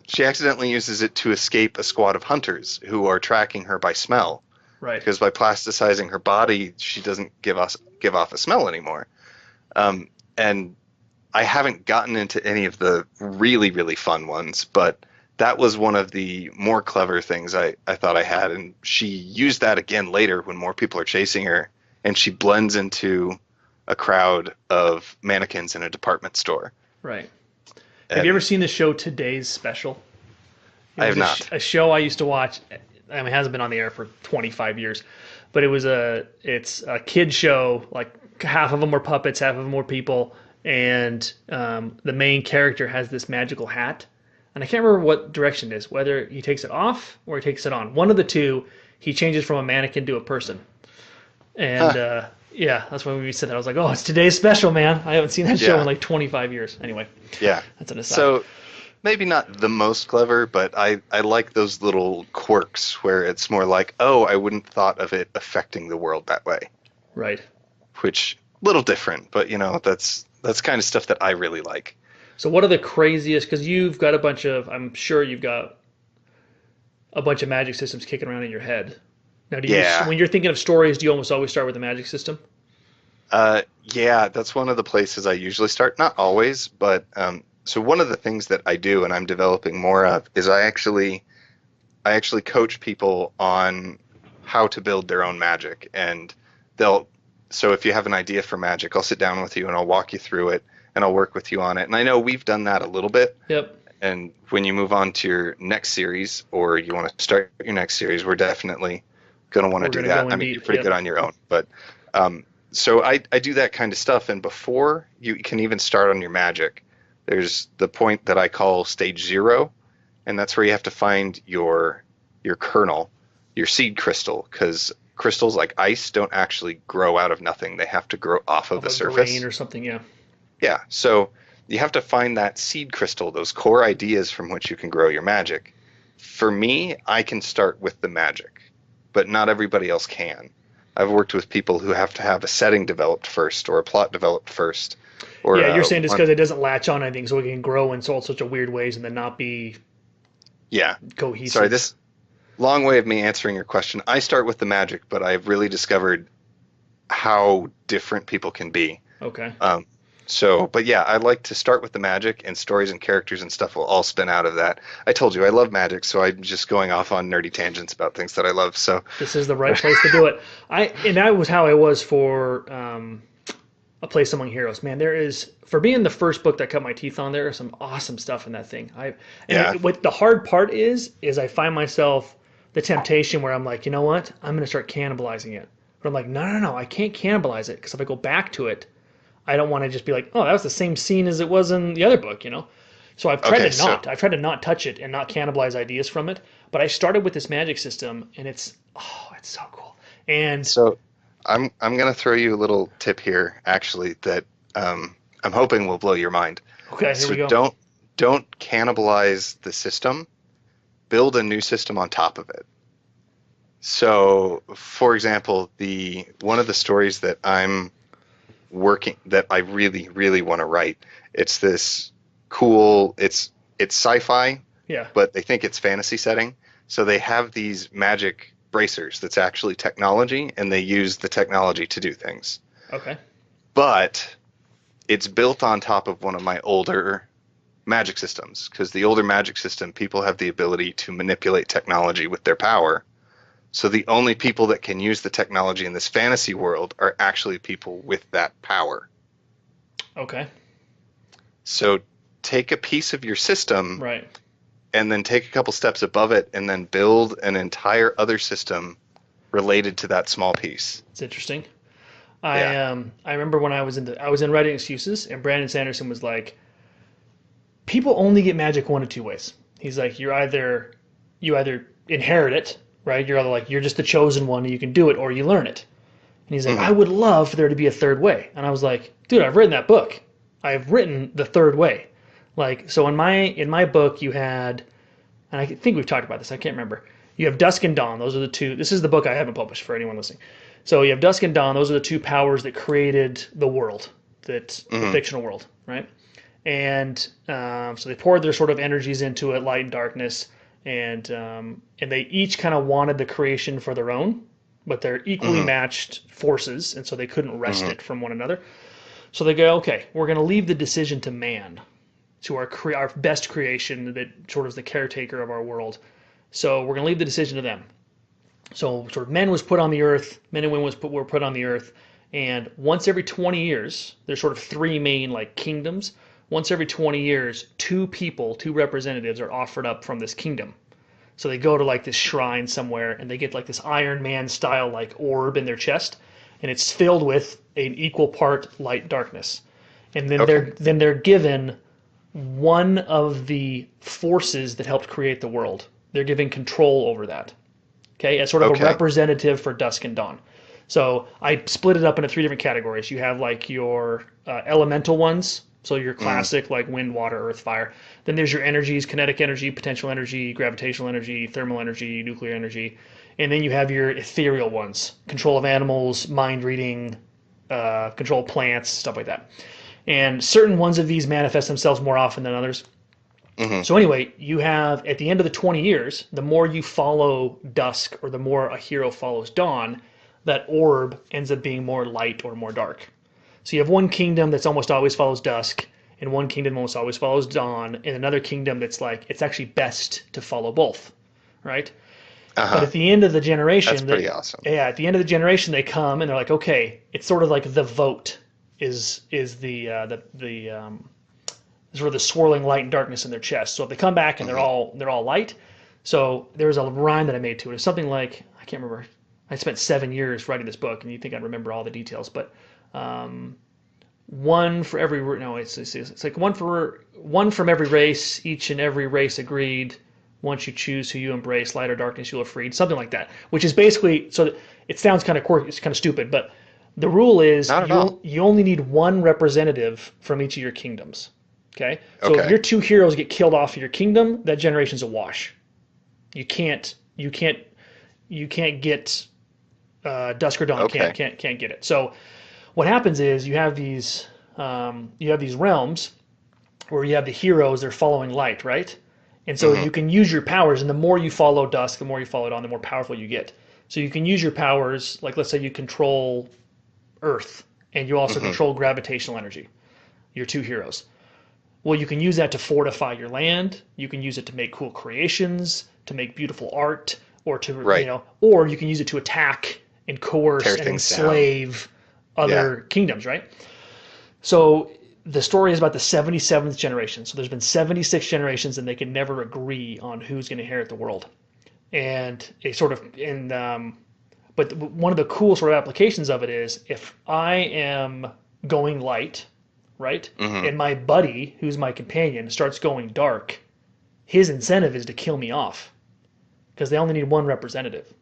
[SPEAKER 4] She accidentally uses it to escape a squad of hunters who are tracking her by smell.
[SPEAKER 2] Right.
[SPEAKER 4] Because by plasticizing her body, she doesn't give off a smell anymore. And I haven't gotten into any of the really, really fun ones, but that was one of the more clever things I thought I had. And she used that again later when more people are chasing her, and she blends into a crowd of mannequins in a department store.
[SPEAKER 2] Right. Have you ever seen the show Today's Special?
[SPEAKER 4] I have not.
[SPEAKER 2] A show I used to watch. I mean, it hasn't been on the air for 25 years, but it's a kid show. Like half of them were puppets, half of them were people, and the main character has this magical hat, and I can't remember what direction it is, whether he takes it off or he takes it on. One of the two, he changes from a mannequin to a person, and yeah, that's when we said that. I was like, oh, it's Today's Special, man. I haven't seen that show in like 25 years. Anyway,
[SPEAKER 4] yeah,
[SPEAKER 2] that's an aside.
[SPEAKER 4] So maybe not the most clever, but I like those little quirks where it's more like, oh, I wouldn't thought of it affecting the world that way.
[SPEAKER 2] Right.
[SPEAKER 4] Which, little different, but that's kind of stuff that I really like.
[SPEAKER 2] So what are the craziest, because you've got I'm sure you've got a bunch of magic systems kicking around in your head. Now, when you're thinking of stories, do you almost always start with the magic system?
[SPEAKER 4] Yeah, that's one of the places I usually start. Not always, but so one of the things that I do and I'm developing more of is I actually coach people on how to build their own magic. And so if you have an idea for magic, I'll sit down with you and I'll walk you through it and I'll work with you on it. And I know we've done that a little bit.
[SPEAKER 2] Yep.
[SPEAKER 4] And when you move on to your next series, or you want to start your next series, we're definitely going to want to do that. I mean, you're pretty good on your own, but so I do that kind of stuff. And before you can even start on your magic, there's the point that I call stage 0, and that's where you have to find your kernel, your seed crystal, because crystals like ice don't actually grow out of nothing. They have to grow off of the surface.
[SPEAKER 2] Grain or something, yeah.
[SPEAKER 4] Yeah, so you have to find that seed crystal, those core ideas from which you can grow your magic. For me, I can start with the magic, but not everybody else can. I've worked with people who have to have a setting developed first or a plot developed first. Or,
[SPEAKER 2] yeah, you're saying just because it doesn't latch on anything, so it can grow in such a weird ways and then not be cohesive.
[SPEAKER 4] Sorry, this long way of me answering your question. I start with the magic, but I've really discovered how different people can be.
[SPEAKER 2] Okay.
[SPEAKER 4] But yeah, I like to start with the magic, and stories and characters and stuff will all spin out of that. I told you I love magic, so I'm just going off on nerdy tangents about things that I love. So
[SPEAKER 2] this is the right place to do it. And that was how I was for A Place Among Heroes. Man, there is, for being the first book that cut my teeth on, there is some awesome stuff in that thing. What the hard part is I find myself the temptation where I'm like, you know what? I'm going to start cannibalizing it. But I'm like, no, I can't cannibalize it, because if I go back to it, I don't want to just be like, oh, that was the same scene as it was in the other book, you know? So I've tried I've tried to not touch it and not cannibalize ideas from it. But I started with this magic system, and it's so cool. And
[SPEAKER 4] so I'm gonna throw you a little tip here, actually, that I'm hoping will blow your mind.
[SPEAKER 2] Okay, here we go.
[SPEAKER 4] Don't cannibalize the system. Build a new system on top of it. So, for example, one of the stories that I really, really want to write. It's this cool. It's sci-fi.
[SPEAKER 2] Yeah.
[SPEAKER 4] But they think it's fantasy setting. So they have these magic bracers that's actually technology, and they use the technology to do things.
[SPEAKER 2] Okay.
[SPEAKER 4] But it's built on top of one of my older magic systems, because the older magic system, people have the ability to manipulate technology with their power. So the only people that can use the technology in this fantasy world are actually people with that power.
[SPEAKER 2] Okay.
[SPEAKER 4] So take a piece of your system,
[SPEAKER 2] right,
[SPEAKER 4] and then take a couple steps above it, and then build an entire other system related to that small piece.
[SPEAKER 2] It's interesting. I remember when I was in Writing Excuses, and Brandon Sanderson was like, people only get magic one of two ways. He's like, you either inherit it, right? You're either like, you're just the chosen one and you can do it, or you learn it. And he's like, I would love for there to be a third way. And I was like, dude, I've written that book. I've written the third way. Like, so in my book you had, and I think we've talked about this, I can't remember. You have Dusk and Dawn. Those are the two. This is the book I haven't published for anyone listening. So you have Dusk and Dawn. Those are the two powers that created the world, the fictional world, right? And so they poured their sort of energies into it, light and darkness. And they each kind of wanted the creation for their own, but they're equally matched forces, and so they couldn't wrest it from one another. So they go, okay, we're going to leave the decision to man, to our best creation that sort of is the caretaker of our world. So we're going to leave the decision to them. So sort of men and women were put on the earth, and once every 20 years, there's sort of three main like kingdoms. Once every 20 years, two representatives are offered up from this kingdom. So they go to like this shrine somewhere, and they get like this Iron Man style like orb in their chest, and it's filled with an equal part light darkness. And then they're given one of the forces that helped create the world. They're given control over that. Okay, as sort of a representative for Dusk and Dawn. So I split it up into three different categories. You have like your elemental ones. So your classic like wind, water, earth, fire. Then there's your energies: kinetic energy, potential energy, gravitational energy, thermal energy, nuclear energy. And then you have your ethereal ones: control of animals, mind reading, control of plants, stuff like that. And certain ones of these manifest themselves more often than others. So anyway, you have, at the end of the 20 years, the more you follow Dusk, or the more a hero follows Dawn, that orb ends up being more light or more dark. So you have one kingdom that's almost always follows Dusk, and one kingdom almost always follows Dawn, and another kingdom that's like, it's actually best to follow both, right? But at the end of the generation,
[SPEAKER 4] that's pretty awesome.
[SPEAKER 2] Yeah, at the end of the generation, they come and they're like, okay, it's sort of like the vote is the sort of the swirling light and darkness in their chest. So if they come back and they're all light, so there was a rhyme that I made to it. It's something like, I can't remember. I spent 7 years writing this book, and you think I'd remember all the details, but one for every it's like one from every race, each and every race agreed. Once you choose who you embrace, light or darkness, you are freed. Something like that, which is basically, so it sounds kind of quirky, it's kind of stupid, but the rule is you only need one representative from each of your kingdoms. Okay, so if your two heroes get killed off of your kingdom, that generation's a wash. You can't get Dusk or Dawn can't get it. So what happens is you have these realms where you have the heroes, they're following light, right? And so you can use your powers, and the more you follow Dusk, the more you follow Dawn, the more powerful you get. So you can use your powers, like let's say you control Earth, and you also
[SPEAKER 4] Mm-hmm.
[SPEAKER 2] control gravitational energy. Your two heroes. Well, you can use that to fortify your land. You can use it to make cool creations, to make beautiful art, or to
[SPEAKER 4] Right.
[SPEAKER 2] or you can use it to attack and coerce
[SPEAKER 4] Tear
[SPEAKER 2] and
[SPEAKER 4] things down.
[SPEAKER 2] enslave
[SPEAKER 4] Yeah.
[SPEAKER 2] other kingdoms, right? So the story is about the 77th generation. So there's been 76 generations, and they can never agree on who's going to inherit the world. And it sort of but one of the cool sort of applications of it is if I am going light, right,
[SPEAKER 4] Mm-hmm.
[SPEAKER 2] and my buddy, who's my companion, starts going dark, his incentive is to kill me off because they only need one representative.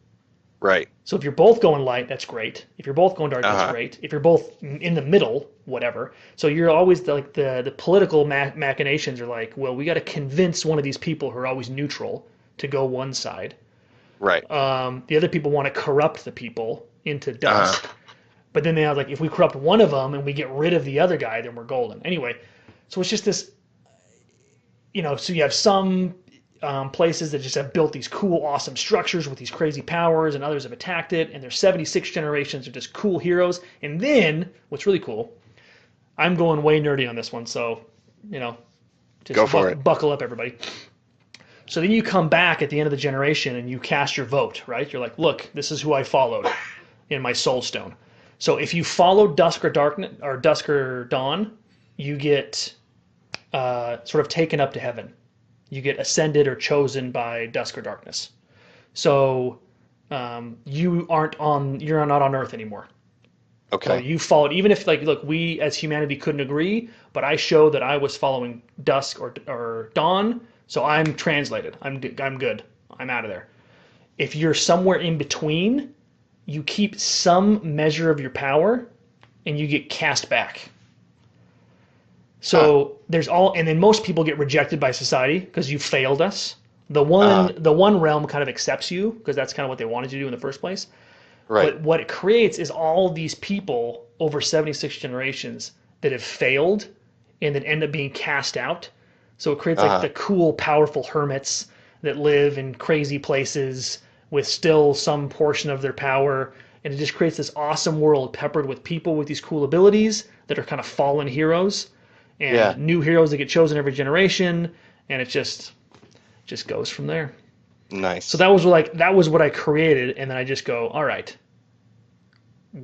[SPEAKER 4] Right.
[SPEAKER 2] So if you're both going light, that's great. If you're both going dark, that's
[SPEAKER 4] Uh-huh.
[SPEAKER 2] great. If you're both in the middle, whatever. So you're always like the political machinations are like, well, we got to convince one of these people who are always neutral to go one side.
[SPEAKER 4] Right.
[SPEAKER 2] The other people want to corrupt the people into
[SPEAKER 4] Uh-huh.
[SPEAKER 2] dust. But then they have like, if we corrupt one of them and we get rid of the other guy, then we're golden. Anyway, so it's just this, so you have some places that just have built these cool, awesome structures with these crazy powers, and others have attacked it, and there's 76 generations of just cool heroes. And then, what's really cool, I'm going way nerdy on this one, so, just
[SPEAKER 4] Go for it.
[SPEAKER 2] buckle up, everybody. So then you come back at the end of the generation and you cast your vote, right? You're like, look, this is who I followed in my soul stone. So if you follow Dusk or Darkness or Dusk or Dawn, you get sort of taken up to heaven. You get ascended or chosen by Dusk or Darkness. So you're not on Earth anymore.
[SPEAKER 4] Okay.
[SPEAKER 2] So you followed, even if like, look, we as humanity couldn't agree, but I showed that I was following Dusk or Dawn. So I'm translated. I'm good. I'm out of there. If you're somewhere in between, you keep some measure of your power, and you get cast back. So and then most people get rejected by society because you failed us. The one realm kind of accepts you because that's kind of what they wanted you to do in the first place.
[SPEAKER 4] Right.
[SPEAKER 2] But what it creates is all these people over 76 generations that have failed and that end up being cast out. So it creates like the cool, powerful hermits that live in crazy places with still some portion of their power. And it just creates this awesome world peppered with people with these cool abilities that are kind of fallen heroes and new heroes that get chosen every generation. And it just goes from there.
[SPEAKER 4] Nice.
[SPEAKER 2] So that was what I created. And then I just go, all right,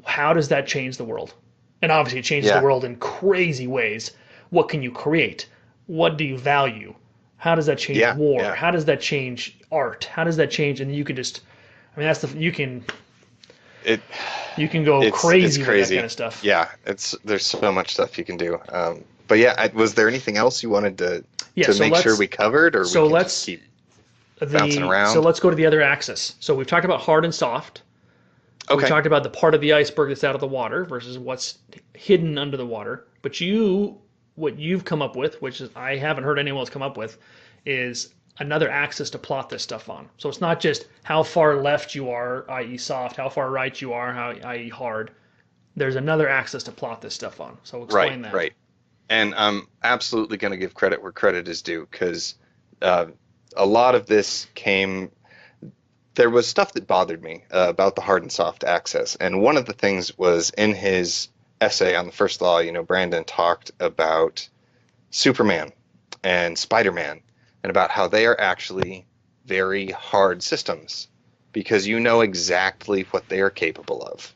[SPEAKER 2] how does that change the world? And obviously it changes the world in crazy ways. What can you create? What do you value? How does that change war?
[SPEAKER 4] Yeah.
[SPEAKER 2] How does that change art? How does that change? And you can you can go crazy with that kind of stuff.
[SPEAKER 4] Yeah, there's so much stuff you can do. But yeah, was there anything else you wanted to make sure we covered, or
[SPEAKER 2] so
[SPEAKER 4] we can
[SPEAKER 2] let's
[SPEAKER 4] just keep bouncing around?
[SPEAKER 2] So let's go to the other axis. So we've talked about hard and soft.
[SPEAKER 4] Okay.
[SPEAKER 2] We talked about the part of the iceberg that's out of the water versus what's hidden under the water. But what you've come up with, which is I haven't heard anyone else come up with, is another axis to plot this stuff on. So it's not just how far left you are, i.e. soft, how far right you are, i.e. hard. There's another axis to plot this stuff on. So explain that.
[SPEAKER 4] Right. And I'm absolutely going to give credit where credit is due, because a lot of this there was stuff that bothered me about the hard and soft axis. And one of the things was in his essay on the first law, Brandon talked about Superman and Spider-Man and about how they are actually very hard systems because you know exactly what they are capable of.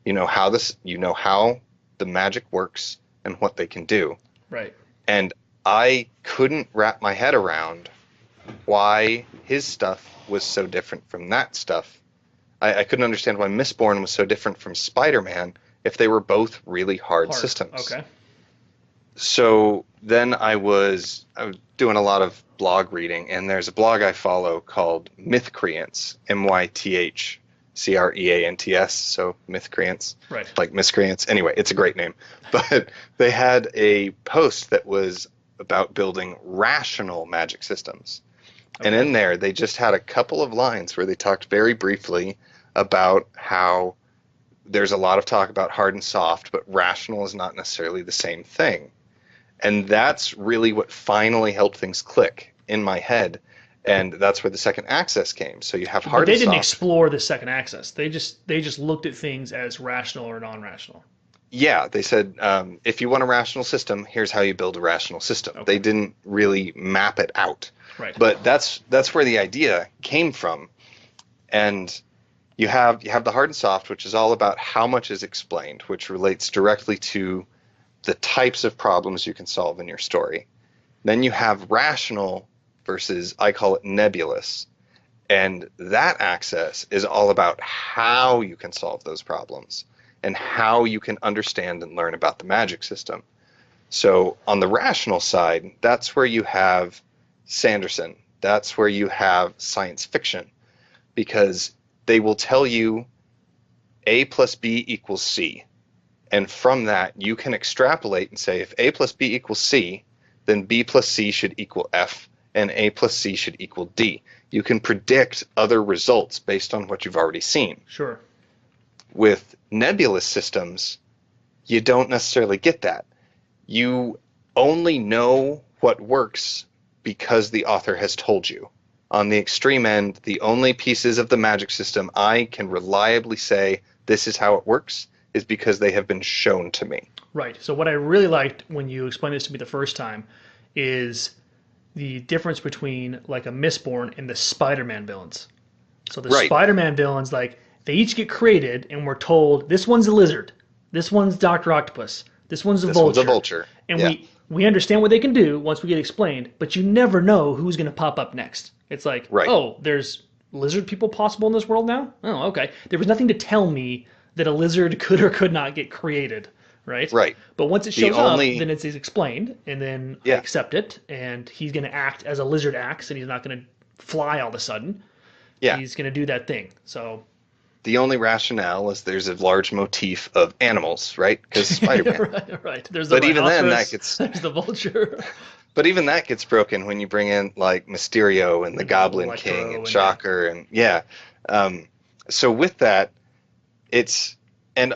[SPEAKER 4] You know how the magic works and what they can do.
[SPEAKER 2] Right.
[SPEAKER 4] And I couldn't wrap my head around why his stuff was so different from that stuff. I couldn't understand why Mistborn was so different from Spider-Man if they were both really hard systems.
[SPEAKER 2] Okay.
[SPEAKER 4] So then I was doing a lot of blog reading, and there's a blog I follow called Mythcreants, MYTHCREANTS, so Mythcreants,
[SPEAKER 2] right,
[SPEAKER 4] like miscreants. Anyway, it's a great name. But they had a post that was about building rational magic systems. Okay. And in there, they just had a couple of lines where they talked very briefly about how there's a lot of talk about hard and soft, but rational is not necessarily the same thing. And that's really what finally helped things click in my head. And that's where the second axis came. So you have hard and soft.
[SPEAKER 2] But they didn't explore the second axis. They just looked at things as rational or non-rational.
[SPEAKER 4] Yeah, they said if you want a rational system, here's how you build a rational system.
[SPEAKER 2] Okay.
[SPEAKER 4] They didn't really map it out.
[SPEAKER 2] Right.
[SPEAKER 4] But that's where the idea came from. And you have the hard and soft, which is all about how much is explained, which relates directly to the types of problems you can solve in your story. Then you have rational versus, I call it nebulous. And that access is all about how you can solve those problems and how you can understand and learn about the magic system. So on the rational side, that's where you have Sanderson. That's where you have science fiction, because they will tell you A plus B equals C. And from that, you can extrapolate and say, if A plus B equals C, then B plus C should equal F, and A plus C should equal D. You can predict other results based on what you've already seen.
[SPEAKER 2] Sure.
[SPEAKER 4] With nebulous systems, you don't necessarily get that. You only know what works because the author has told you. On the extreme end, the only pieces of the magic system I can reliably say this is how it works is because they have been shown to me.
[SPEAKER 2] Right. So what I really liked when you explained this to me the first time is the difference between like a Mistborn and the Spider-Man villains. So the
[SPEAKER 4] Right.
[SPEAKER 2] Spider-Man villains, like, they each get created and we're told this one's a lizard, this one's Dr. Octopus, this one's a
[SPEAKER 4] This
[SPEAKER 2] vulture.
[SPEAKER 4] one's a vulture.
[SPEAKER 2] And
[SPEAKER 4] Yeah.
[SPEAKER 2] we understand what they can do once we get explained, but you never know who's going to pop up next. It's like,
[SPEAKER 4] Right.
[SPEAKER 2] oh, there's lizard people possible in this world now? Oh, okay. There was nothing to tell me that a lizard could or could not get created, right?
[SPEAKER 4] Right.
[SPEAKER 2] But once it
[SPEAKER 4] The
[SPEAKER 2] shows
[SPEAKER 4] only-
[SPEAKER 2] up, then it's explained, and then I
[SPEAKER 4] Yeah.
[SPEAKER 2] accept it, and he's going to act as a lizard acts, and he's not going to fly all of a sudden.
[SPEAKER 4] Yeah.
[SPEAKER 2] He's going to do that thing. So
[SPEAKER 4] The only rationale is there's a large motif of animals, right? Because Spider-Man.
[SPEAKER 2] right. There's the
[SPEAKER 4] But even then,
[SPEAKER 2] rhinoceros,
[SPEAKER 4] that gets-
[SPEAKER 2] there's the vulture.
[SPEAKER 4] But even that gets broken when you bring in like Mysterio and the
[SPEAKER 2] And
[SPEAKER 4] Goblin
[SPEAKER 2] Electro
[SPEAKER 4] King and
[SPEAKER 2] and
[SPEAKER 4] Shocker and yeah. So with that, and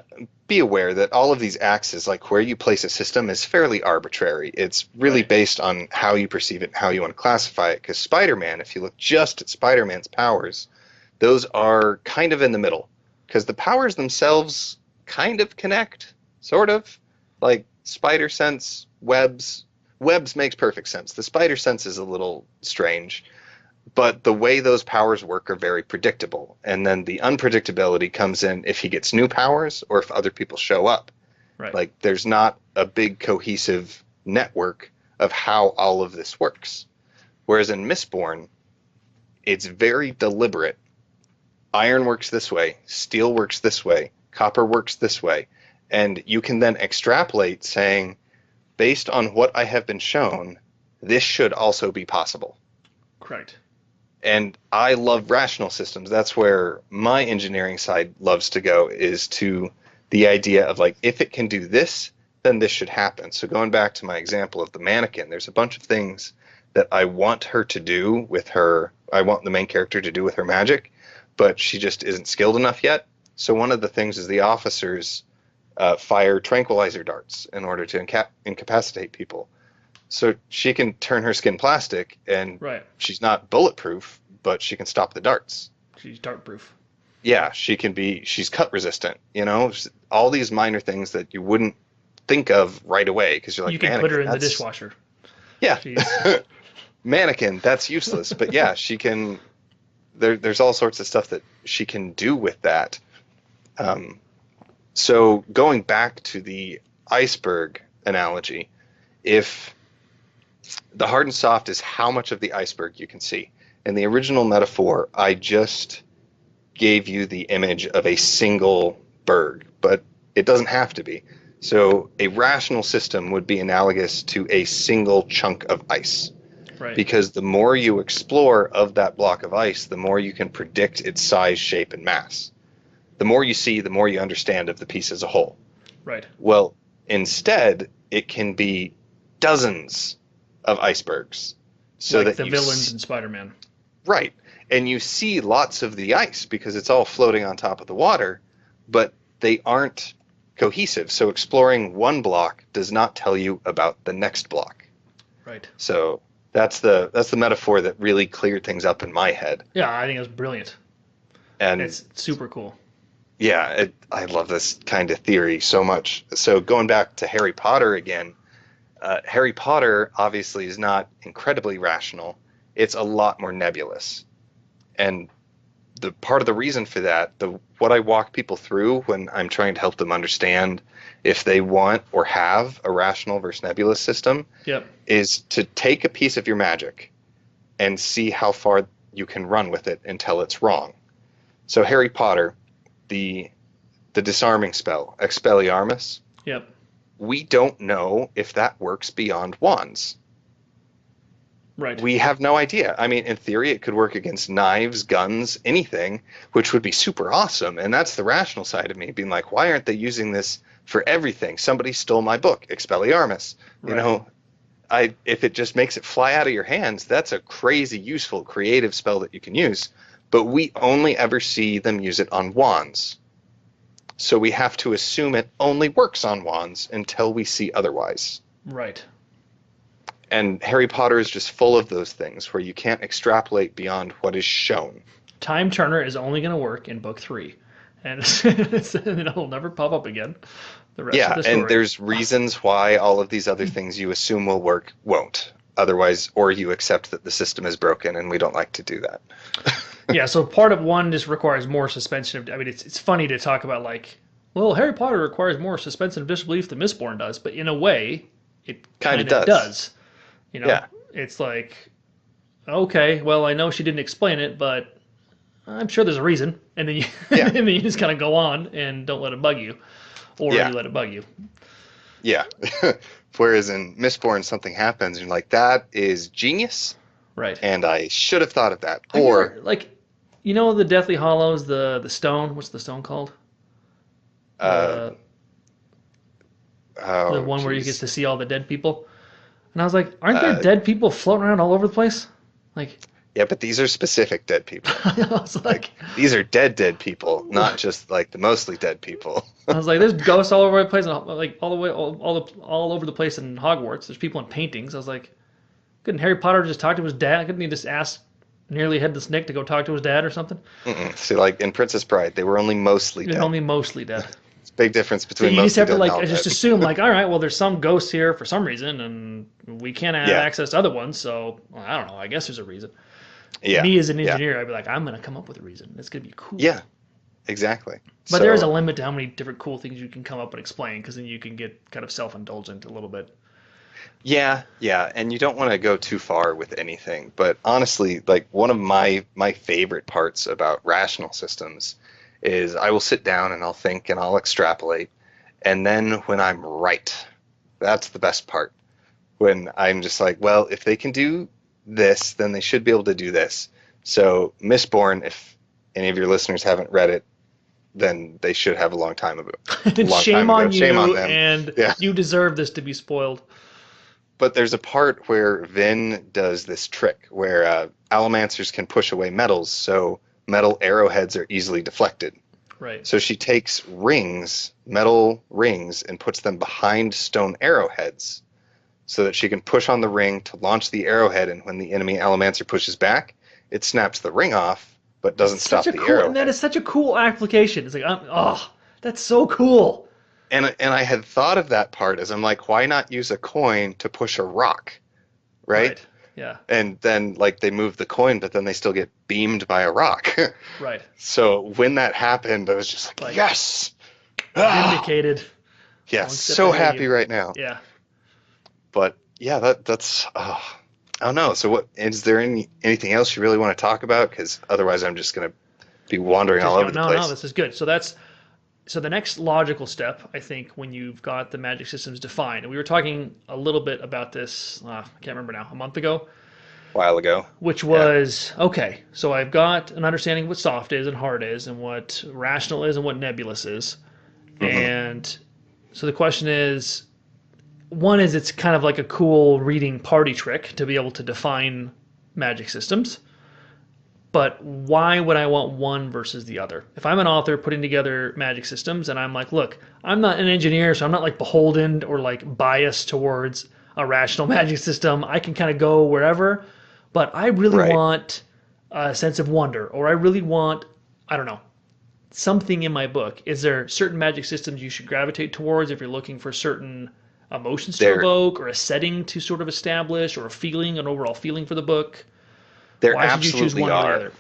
[SPEAKER 4] be aware that all of these axes, like where you place a system, is fairly arbitrary. It's really
[SPEAKER 2] Right.
[SPEAKER 4] based on how you perceive it and how you want to classify it. Because Spider-Man, if you look just at Spider-Man's powers, those are kind of in the middle. Because the powers themselves kind of connect, sort of. Like spider sense, webs. Webs makes perfect sense. The spider sense is a little strange. But the way those powers work are very predictable. And then the unpredictability comes in if he gets new powers or if other people show up.
[SPEAKER 2] Right.
[SPEAKER 4] Like, there's not a big cohesive network of how all of this works. Whereas in Mistborn, it's very deliberate. Iron works this way, steel works this way, copper works this way. And you can then extrapolate saying, based on what I have been shown, this should also be possible.
[SPEAKER 2] Correct.
[SPEAKER 4] And I love rational systems. That's where my engineering side loves to go, is to the idea of like, if it can do this, then this should happen. So going back to my example of the mannequin, there's a bunch of things that I want her to do with her, I want the main character to do with her magic, but she just isn't skilled enough yet. So one of the things is the officers fire tranquilizer darts in order to incapacitate people. So she can turn her skin plastic, and
[SPEAKER 2] Right.
[SPEAKER 4] she's not bulletproof, but she can stop the darts.
[SPEAKER 2] She's dart proof.
[SPEAKER 4] Yeah, she's cut resistant, all these minor things that you wouldn't think of right away because you're like,
[SPEAKER 2] You can put her in the
[SPEAKER 4] that's-
[SPEAKER 2] dishwasher.
[SPEAKER 4] Yeah.
[SPEAKER 2] Jeez.
[SPEAKER 4] Mannequin, that's useless. But yeah, she can, there's all sorts of stuff that she can do with that. So going back to the iceberg analogy, if the hard and soft is how much of the iceberg you can see. In the original metaphor, I just gave you the image of a single berg, but it doesn't have to be. So a rational system would be analogous to a single chunk of ice.
[SPEAKER 2] Right.
[SPEAKER 4] Because the more you explore of that block of ice, the more you can predict its size, shape, and mass. The more you see, the more you understand of the piece as a whole.
[SPEAKER 2] Right.
[SPEAKER 4] Well, instead, it can be dozens of icebergs. So
[SPEAKER 2] like
[SPEAKER 4] that
[SPEAKER 2] the
[SPEAKER 4] you
[SPEAKER 2] villains in Spider-Man.
[SPEAKER 4] Right. And you see lots of the ice because it's all floating on top of the water, but they aren't cohesive. So exploring one block does not tell you about the next block.
[SPEAKER 2] Right.
[SPEAKER 4] So that's the metaphor that really cleared things up in my head.
[SPEAKER 2] Yeah, I think it was brilliant.
[SPEAKER 4] And
[SPEAKER 2] It's super cool.
[SPEAKER 4] Yeah, I love this kind of theory so much. So going back to Harry Potter again, Harry Potter obviously is not incredibly rational. It's a lot more nebulous. And the part of the reason for that, what I walk people through when I'm trying to help them understand if they want or have a rational versus nebulous system,
[SPEAKER 2] Yep.
[SPEAKER 4] is to take a piece of your magic and see how far you can run with it until it's wrong. So Harry Potter, the disarming spell, Expelliarmus,
[SPEAKER 2] Yep.
[SPEAKER 4] we don't know if that works beyond wands.
[SPEAKER 2] Right.
[SPEAKER 4] We have no idea. I mean, in theory, it could work against knives, guns, anything, which would be super awesome. And that's the rational side of me, being like, why aren't they using this for everything? Somebody stole my book, Expelliarmus. You know, if it just makes it fly out of your hands, that's a crazy, useful, creative spell that you can use. But we only ever see them use it on wands. So we have to assume it only works on wands until we see otherwise.
[SPEAKER 2] Right.
[SPEAKER 4] And Harry Potter is just full of those things where you can't extrapolate beyond what is shown.
[SPEAKER 2] Time Turner is only going to work in book 3. And it'll never pop up again. The rest of the story.
[SPEAKER 4] And there's reasons why all of these other things you assume will work won't. Otherwise, or you accept that the system is broken, and we don't like to do that.
[SPEAKER 2] Yeah, so part of one just requires more suspension of... I mean, it's funny to talk about, like, well, Harry Potter requires more suspension of disbelief than Mistborn does, but in a way, it kind of does. You know, It's like, okay, well, I know she didn't explain it, but I'm sure there's a reason. And then you, and then you just kind of go on and don't let it bug you. Or you let it bug you. Yeah.
[SPEAKER 4] Whereas in Mistborn, something happens, and you're like, that is genius.
[SPEAKER 2] Right.
[SPEAKER 4] And I should have thought of that.
[SPEAKER 2] Or, like, you know the Deathly Hallows, the stone? What's the stone called? The one where you get to see all the dead people. And I was like, aren't there dead people floating around all over the place? Like,
[SPEAKER 4] yeah, but these are specific dead people.
[SPEAKER 2] I was like,
[SPEAKER 4] these are dead people, not just like the mostly dead people.
[SPEAKER 2] I was like, there's ghosts all over the place, and like all over the place in Hogwarts. There's people in paintings. I was like, couldn't Harry Potter just talk to his dad? Couldn't he just ask Nearly Headless Nick to go talk to his dad or something?
[SPEAKER 4] See, like in Princess Bride, they were only mostly dead.
[SPEAKER 2] Only mostly dead.
[SPEAKER 4] Big difference between
[SPEAKER 2] so you just have to
[SPEAKER 4] like
[SPEAKER 2] just assume like, all right, well, there's some ghosts here for some reason, and we can't have access to other ones, so well, I don't know. I guess there's a reason. Yeah. Me as an engineer, I'd be like, I'm gonna come up with a reason. It's gonna be cool.
[SPEAKER 4] Yeah, exactly.
[SPEAKER 2] But there is a limit to how many different cool things you can come up and explain, because then you can get kind of self-indulgent a little bit.
[SPEAKER 4] Yeah, and you don't want to go too far with anything. But honestly, like one of my favorite parts about rational systems is I will sit down and I'll think and I'll extrapolate. And then when I'm right, that's the best part. When I'm just like, well, if they can do this, then they should be able to do this. So Mistborn, if any of your listeners haven't read it, then they should have a long time ago.
[SPEAKER 2] Shame on you, and you deserve this to be spoiled.
[SPEAKER 4] But there's a part where Vin does this trick where allomancers can push away metals, so metal arrowheads are easily deflected.
[SPEAKER 2] Right.
[SPEAKER 4] So she takes metal rings, and puts them behind stone arrowheads so that she can push on the ring to launch the arrowhead, and when the enemy allomancer pushes back, it snaps the ring off, but doesn't stop the arrowhead.
[SPEAKER 2] And that is such a cool application. It's like, that's so cool.
[SPEAKER 4] And I had thought of that part as I'm like, why not use a coin to push a rock, right?
[SPEAKER 2] Yeah.
[SPEAKER 4] And then like they move the coin, but then they still get beamed by a rock.
[SPEAKER 2] Right.
[SPEAKER 4] So when that happened, I was just like yes,
[SPEAKER 2] vindicated.
[SPEAKER 4] Yeah, so happy right now.
[SPEAKER 2] Yeah.
[SPEAKER 4] But yeah, that's I don't know. So what is there anything else you really want to talk about? Because otherwise, I'm just gonna be wandering all over the place.
[SPEAKER 2] No, this is good. So the next logical step, I think, when you've got the magic systems defined, and we were talking a little bit about this, I can't remember now, a month ago?
[SPEAKER 4] A while ago.
[SPEAKER 2] Which was, okay, so I've got an understanding of what soft is and hard is, and what rational is and what nebulous is. Mm-hmm. And so the question is, one is it's kind of like a cool reading party trick to be able to define magic systems. But why would I want one versus the other? If I'm an author putting together magic systems and I'm like, look, I'm not an engineer, so I'm not like beholden or like biased towards a rational magic system. I can kind of go wherever, but I really want a sense of wonder, or I really want, I don't know, something in my book, is there certain magic systems you should gravitate towards if you're looking for certain emotions to
[SPEAKER 4] There,
[SPEAKER 2] evoke, or a setting to sort of establish, or a feeling, an overall feeling for the book?
[SPEAKER 4] there
[SPEAKER 2] Why should you choose
[SPEAKER 4] absolutely
[SPEAKER 2] one over the
[SPEAKER 4] are.
[SPEAKER 2] other?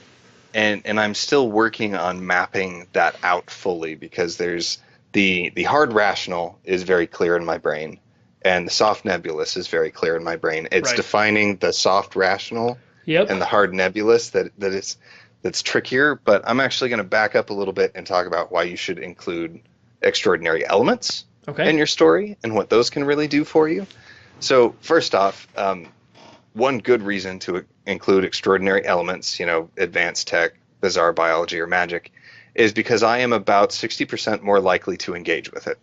[SPEAKER 4] And I'm still working on mapping that out fully, because there's the hard rational is very clear in my brain, and the soft nebulous is very clear in my brain. It's
[SPEAKER 2] Right.
[SPEAKER 4] defining the soft rational
[SPEAKER 2] Yep.
[SPEAKER 4] and the hard nebulous that's trickier. But I'm actually going to back up a little bit and talk about why you should include extraordinary elements
[SPEAKER 2] Okay.
[SPEAKER 4] in your story and what those can really do for you. So first off, one good reason to include extraordinary elements, advanced tech, bizarre biology, or magic, is because I am about 60% more likely to engage with it.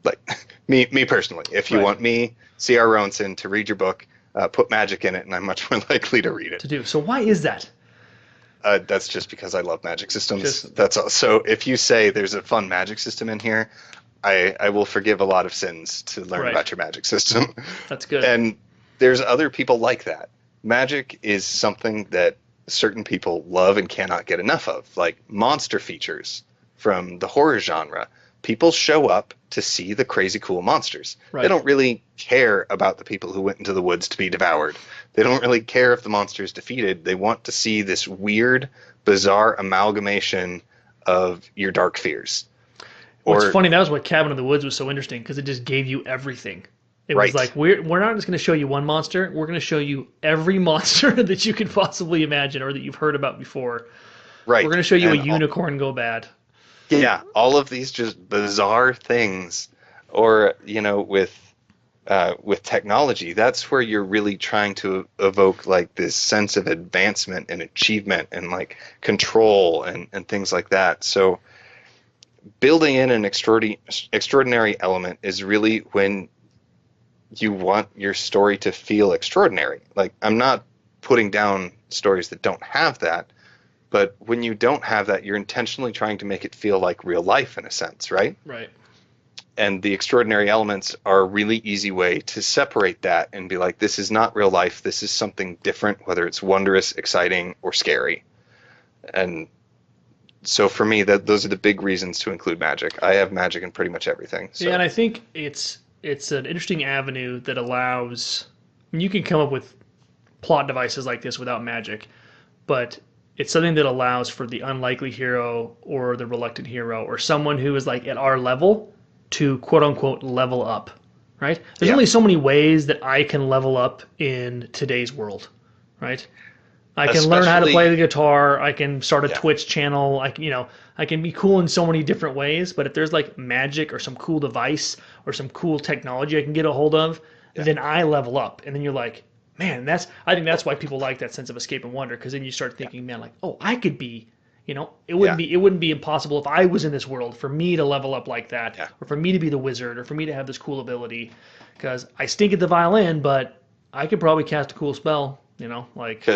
[SPEAKER 4] Like me personally, if you
[SPEAKER 2] Right.
[SPEAKER 4] want me, C.R. Rowenson, to read your book, put magic in it, and I'm much more likely to read it.
[SPEAKER 2] To do. So why is that?
[SPEAKER 4] That's just because I love magic systems.
[SPEAKER 2] Just-
[SPEAKER 4] That's all. So if you say there's a fun magic system in here, I will forgive a lot of sins to learn
[SPEAKER 2] Right.
[SPEAKER 4] about your magic system.
[SPEAKER 2] That's good.
[SPEAKER 4] And there's other people like that. Magic is something that certain people love and cannot get enough of, like monster features from the horror genre. People show up to see the crazy cool monsters.
[SPEAKER 2] Right.
[SPEAKER 4] They don't really care about the people who went into the woods to be devoured. They don't really care if the monster is defeated. They want to see this weird, bizarre amalgamation of your dark fears.
[SPEAKER 2] What's funny, that was what Cabin in the Woods was so interesting, because it just gave you everything. It was
[SPEAKER 4] Right.
[SPEAKER 2] like, we're not just going to show you one monster, we're going to show you every monster that you could possibly imagine or that you've heard about before.
[SPEAKER 4] Right.
[SPEAKER 2] We're going to show you
[SPEAKER 4] And
[SPEAKER 2] a unicorn go bad.
[SPEAKER 4] Yeah, all of these just bizarre things, or with technology, that's where you're really trying to evoke like this sense of advancement and achievement and like control and things like that. So building in an extraordinary element is really when you want your story to feel extraordinary. Like, I'm not putting down stories that don't have that, but when you don't have that, you're intentionally trying to make it feel like real life in a sense, right?
[SPEAKER 2] Right.
[SPEAKER 4] And the extraordinary elements are a really easy way to separate that and be like, this is not real life. This is something different, whether it's wondrous, exciting, or scary. And so for me, those are the big reasons to include magic. I have magic in pretty much everything. So.
[SPEAKER 2] Yeah, and I think it's an interesting avenue that allows, you can come up with plot devices like this without magic, but it's something that allows for the unlikely hero or the reluctant hero or someone who is like at our level to quote unquote level up, right? There's only so many ways that I can level up in today's world, right? I can learn how to play the guitar. I can start a Twitch channel. I can be cool in so many different ways. But if there's like magic or some cool device or some cool technology I can get a hold of, then I level up. And then you're like, man, I think that's why people like that sense of escape and wonder, because then you start thinking, man, like, oh, I could be, it wouldn't be impossible if I was in this world for me to level up like that, or for me to be the wizard, or for me to have this cool ability, because I stink at the violin, but I could probably cast a cool spell, like.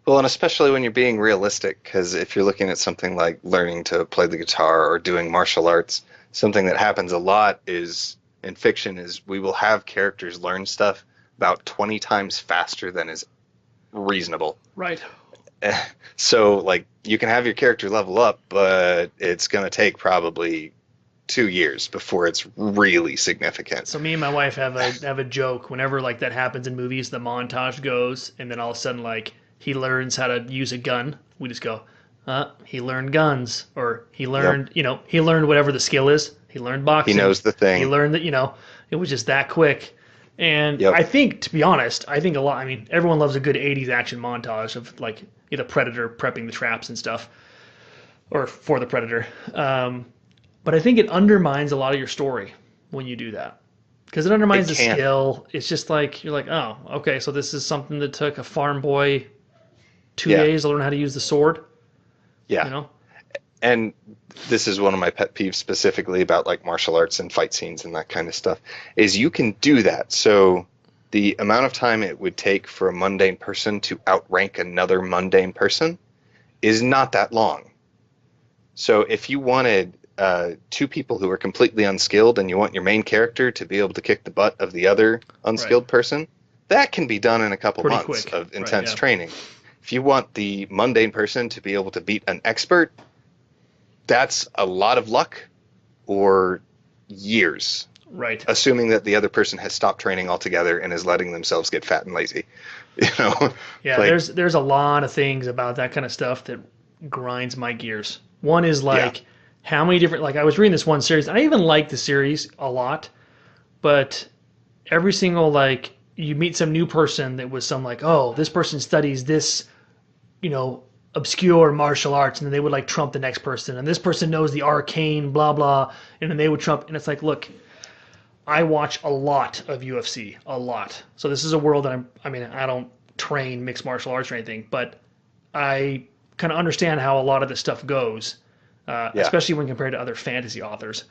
[SPEAKER 4] Well, and especially when you're being realistic, because if you're looking at something like learning to play the guitar or doing martial arts, something that happens a lot in fiction is we will have characters learn stuff about 20 times faster than is reasonable.
[SPEAKER 2] Right.
[SPEAKER 4] So, like, you can have your character level up, but it's going to take probably 2 years before it's really significant.
[SPEAKER 2] So me and my wife have a joke whenever like that happens in movies. The montage goes, and then all of a sudden, like, he learns how to use a gun. We just go, he learned guns, or he learned, he learned whatever the skill is. He learned boxing.
[SPEAKER 4] He knows the thing.
[SPEAKER 2] He learned that, it was just that quick. And I think, to be honest, everyone loves a good 80s action montage of like the Predator prepping the traps and stuff, or for the Predator. But I think it undermines a lot of your story when you do that. Because it undermines the skill. It's just like, you're like, oh, okay, so this is something that took a farm boy 2 days to learn how to use the sword.
[SPEAKER 4] Yeah. And this is one of my pet peeves specifically about like martial arts and fight scenes and that kind of stuff, is you can do that. So the amount of time it would take for a mundane person to outrank another mundane person is not that long. So if you wanted two people who are completely unskilled and you want your main character to be able to kick the butt of the other unskilled person, that can be done in a couple months of intense training. If you want the mundane person to be able to beat an expert, that's a lot of luck or years.
[SPEAKER 2] Right.
[SPEAKER 4] Assuming that the other person has stopped training altogether and is letting themselves get fat and lazy.
[SPEAKER 2] Yeah,
[SPEAKER 4] like,
[SPEAKER 2] there's a lot of things about that kind of stuff that grinds my gears. One is like how many different, like I was reading this one series. I even like the series a lot, but every single, like, you meet some new person that was some like, oh, this person studies this, obscure martial arts, and then they would like trump the next person, and this person knows the arcane blah blah, and then they would trump, and it's like, look, I watch a lot of UFC, a lot. So this is a world that I don't train mixed martial arts or anything, but I kind of understand how a lot of this stuff goes, especially when compared to other fantasy authors.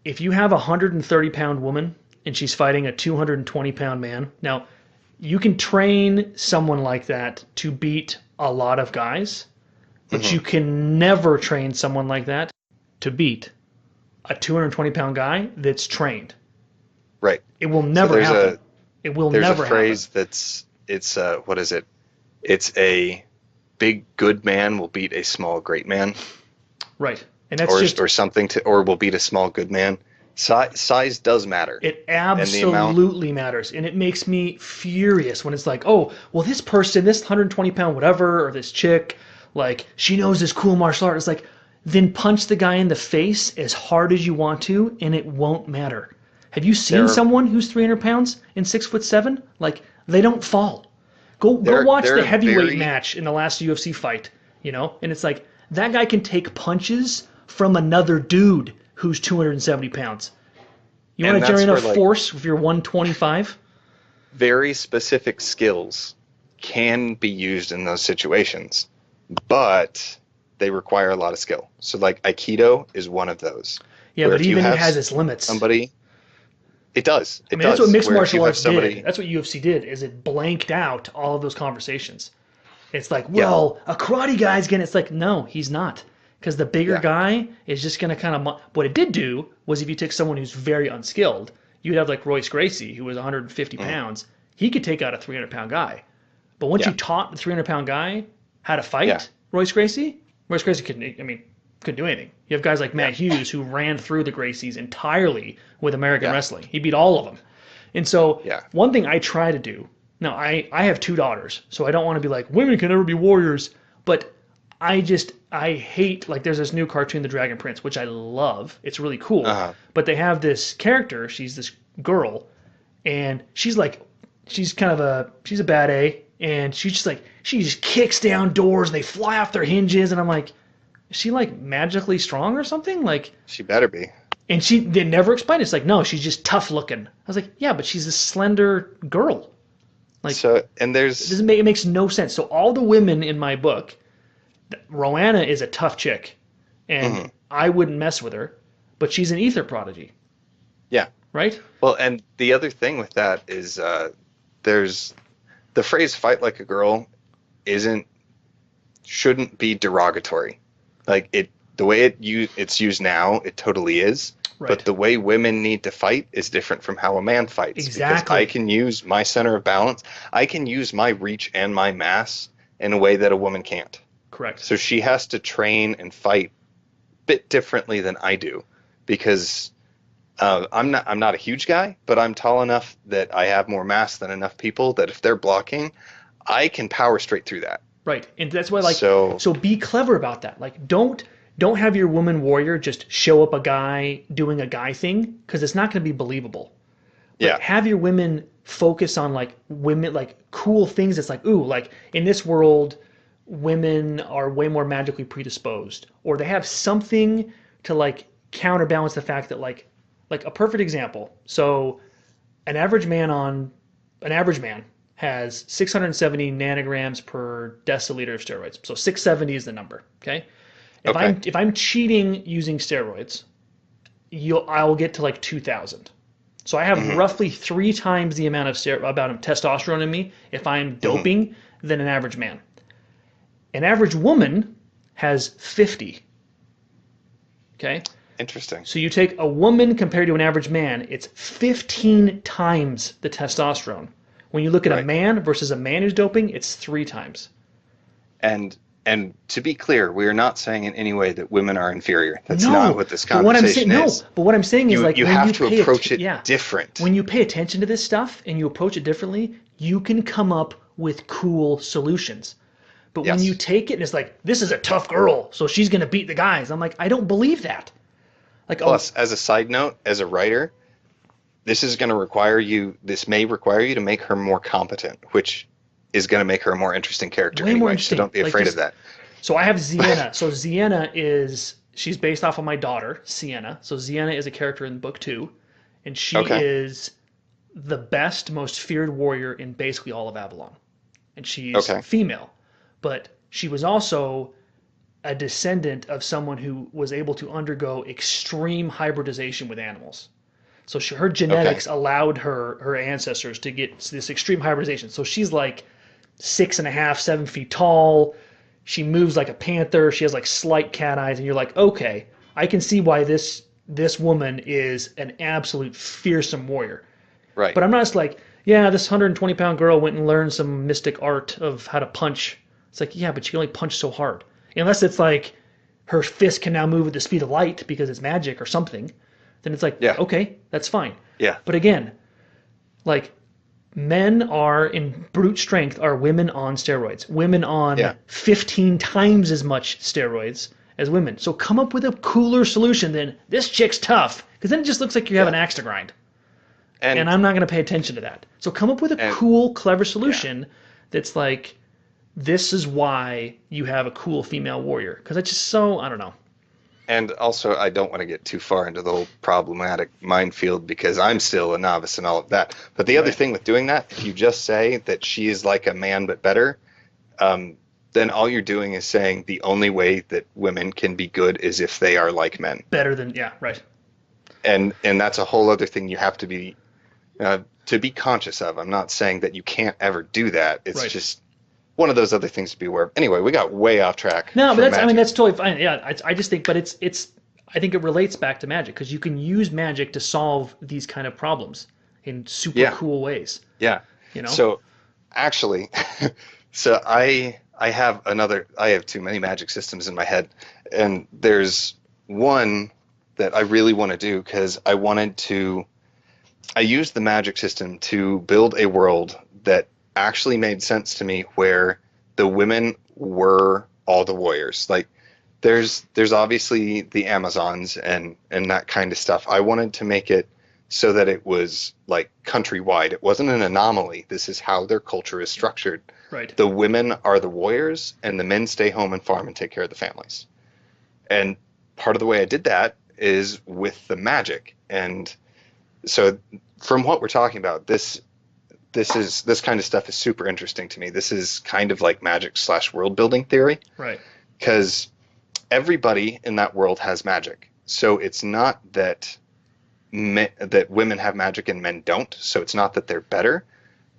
[SPEAKER 2] If you have a 130-pound woman and she's fighting a 220-pound man, now you can train someone like that to beat a lot of guys, but you can never train someone like that to beat a 220-pound guy that's trained.
[SPEAKER 4] Right.
[SPEAKER 2] It will never happen. It will never happen.
[SPEAKER 4] There's a phrase what is it? It's a big good man will beat a small great man.
[SPEAKER 2] Right. And that's
[SPEAKER 4] or will beat a small good man. Size does matter.
[SPEAKER 2] It absolutely matters. And it makes me furious when it's like, oh, well, this person, this 120-pound whatever, or this chick, like, she knows this cool martial art. It's like, then punch the guy in the face as hard as you want to, and it won't matter. Have you seen someone who's 300 pounds and 6'7"? Like, they don't fall. Go watch the heavyweight match in the last UFC fight, and it's like, that guy can take punches from another dude who's 270 pounds. You want to generate enough force if you're 125?
[SPEAKER 4] Very specific skills can be used in those situations, but they require a lot of skill. So like Aikido is one of those.
[SPEAKER 2] Yeah, but even it has its limits.
[SPEAKER 4] It does.
[SPEAKER 2] That's what mixed martial arts did. That's what UFC did, is it blanked out all of those conversations. It's like, well, a karate guy's going to... It's like, no, he's not. Because the bigger guy is just going to kind of... What it did do was if you take someone who's very unskilled, you'd have like Royce Gracie, who was 150 pounds. He could take out a 300-pound guy. But once you taught the 300-pound guy how to fight Royce Gracie couldn't do anything. You have guys like Matt Hughes who ran through the Gracies entirely with American wrestling. He beat all of them. And so one thing I try to do... Now, I have 2 daughters, so I don't want to be like, women can never be warriors. But I hate, like, there's this new cartoon, The Dragon Prince, which I love. It's really cool. But they have this character, she's this girl, and she's a bad A, and she just kicks down doors, and they fly off their hinges, and I'm like, is she, like, magically strong or something? Like,
[SPEAKER 4] she better be.
[SPEAKER 2] And they never explain it. It's like, no, she's just tough looking. I was like, yeah, but she's a slender girl. Like,
[SPEAKER 4] so, and
[SPEAKER 2] it makes no sense. So all the women in my book, Rowanna is a tough chick, and I wouldn't mess with her, but she's an ether prodigy.
[SPEAKER 4] Yeah.
[SPEAKER 2] Right?
[SPEAKER 4] Well, and the other thing with that is there's the phrase "fight like a girl" shouldn't be derogatory. Like the way it's used now, it totally is. Right. But the way women need to fight is different from how a man fights.
[SPEAKER 2] Exactly.
[SPEAKER 4] Because I can use my center of balance. I can use my reach and my mass in a way that a woman can't.
[SPEAKER 2] Correct.
[SPEAKER 4] So she has to train and fight a bit differently than I do, because I'm not a huge guy, but I'm tall enough that I have more mass than enough people that if they're blocking, I can power straight through that.
[SPEAKER 2] Right. And that's why, like, so be clever about that. Like, don't have your woman warrior just show up a guy doing a guy thing, because it's not going to be believable. But have your women focus on, like, cool things. It's like, ooh, like, in this world, women are way more magically predisposed, or they have something to, like, counterbalance the fact that, like a perfect example. So an average man has 670 nanograms per deciliter of steroids. So 670 is the number. Okay. If I'm cheating using steroids, I'll get to like 2,000. So I have roughly 3 times the amount of testosterone in me if I'm doping than an average man. An average woman has 50. Okay?
[SPEAKER 4] Interesting.
[SPEAKER 2] So you take a woman compared to an average man, it's 15 times the testosterone. When you look at a man versus a man who's doping, it's 3 times.
[SPEAKER 4] And And to be clear, we are not saying in any way that women are inferior. That's not what this conversation is.
[SPEAKER 2] But what I'm saying is, like,
[SPEAKER 4] you
[SPEAKER 2] when
[SPEAKER 4] have
[SPEAKER 2] you
[SPEAKER 4] to approach it different.
[SPEAKER 2] When you pay attention to this stuff and you approach it differently, you can come up with cool solutions. But when you take it and it's like, this is a tough girl, so she's going to beat the guys. I'm like, I don't believe that. Like,
[SPEAKER 4] plus, as a side note, as a writer, this may require you to make her more competent, which is going to make her a more interesting character
[SPEAKER 2] way
[SPEAKER 4] anyway,
[SPEAKER 2] more interesting.
[SPEAKER 4] So don't be afraid of that.
[SPEAKER 2] So I have Zienna. So Zienna she's based off of my daughter, Sienna. So Zienna is a character in book 2, and she is the best, most feared warrior in basically all of Avalon. And she's female, but she was also a descendant of someone who was able to undergo extreme hybridization with animals. So her genetics allowed her ancestors to get this extreme hybridization. So she's like 6.5, 7 feet tall. She moves like a panther. She has like slight cat eyes, and you're like, okay, I can see why this woman is an absolute fearsome warrior.
[SPEAKER 4] Right.
[SPEAKER 2] But I'm not just like, yeah, this 120-pound girl went and learned some mystic art of how to punch. It's like, yeah, but she can only punch so hard. Unless it's like her fist can now move at the speed of light because it's magic or something. Then it's like, okay, that's fine.
[SPEAKER 4] Yeah.
[SPEAKER 2] But again, like, men are in brute strength are women on steroids. Women on 15 times as much steroids as women. So come up with a cooler solution than this chick's tough, because then it just looks like you have an axe to grind. And I'm not going to pay attention to that. So come up with a cool, clever solution that's like, this is why you have a cool female warrior. Because it's just so, I don't know.
[SPEAKER 4] And also, I don't want to get too far into the whole problematic minefield because I'm still a novice and all of that. But the other thing with doing that, if you just say that she is like a man but better, then all you're doing is saying the only way that women can be good is if they are like men.
[SPEAKER 2] Better than, right.
[SPEAKER 4] And that's a whole other thing you have to be conscious of. I'm not saying that you can't ever do that. It's just one of those other things to be aware of. Anyway, we got way off track.
[SPEAKER 2] No, but that's totally fine. Yeah, I just think, but I think it relates back to magic because you can use magic to solve these kind of problems in super cool ways.
[SPEAKER 4] Yeah.
[SPEAKER 2] You know.
[SPEAKER 4] So, actually, I have too many magic systems in my head, and there's one that I really want to do because I used the magic system to build a world that actually made sense to me where the women were all the warriors. Like there's obviously the Amazons and that kind of stuff. I wanted to make it so that it was like countrywide. It wasn't an anomaly. This is how their culture is structured.
[SPEAKER 2] Right.
[SPEAKER 4] The women are the warriors and the men stay home and farm and take care of the families. And part of the way I did that is with the magic. And so from what we're talking about, this kind of stuff is super interesting to me. This is kind of like magic / world building theory.
[SPEAKER 2] Right.
[SPEAKER 4] Because everybody in that world has magic. So it's not that women have magic and men don't. So it's not that they're better.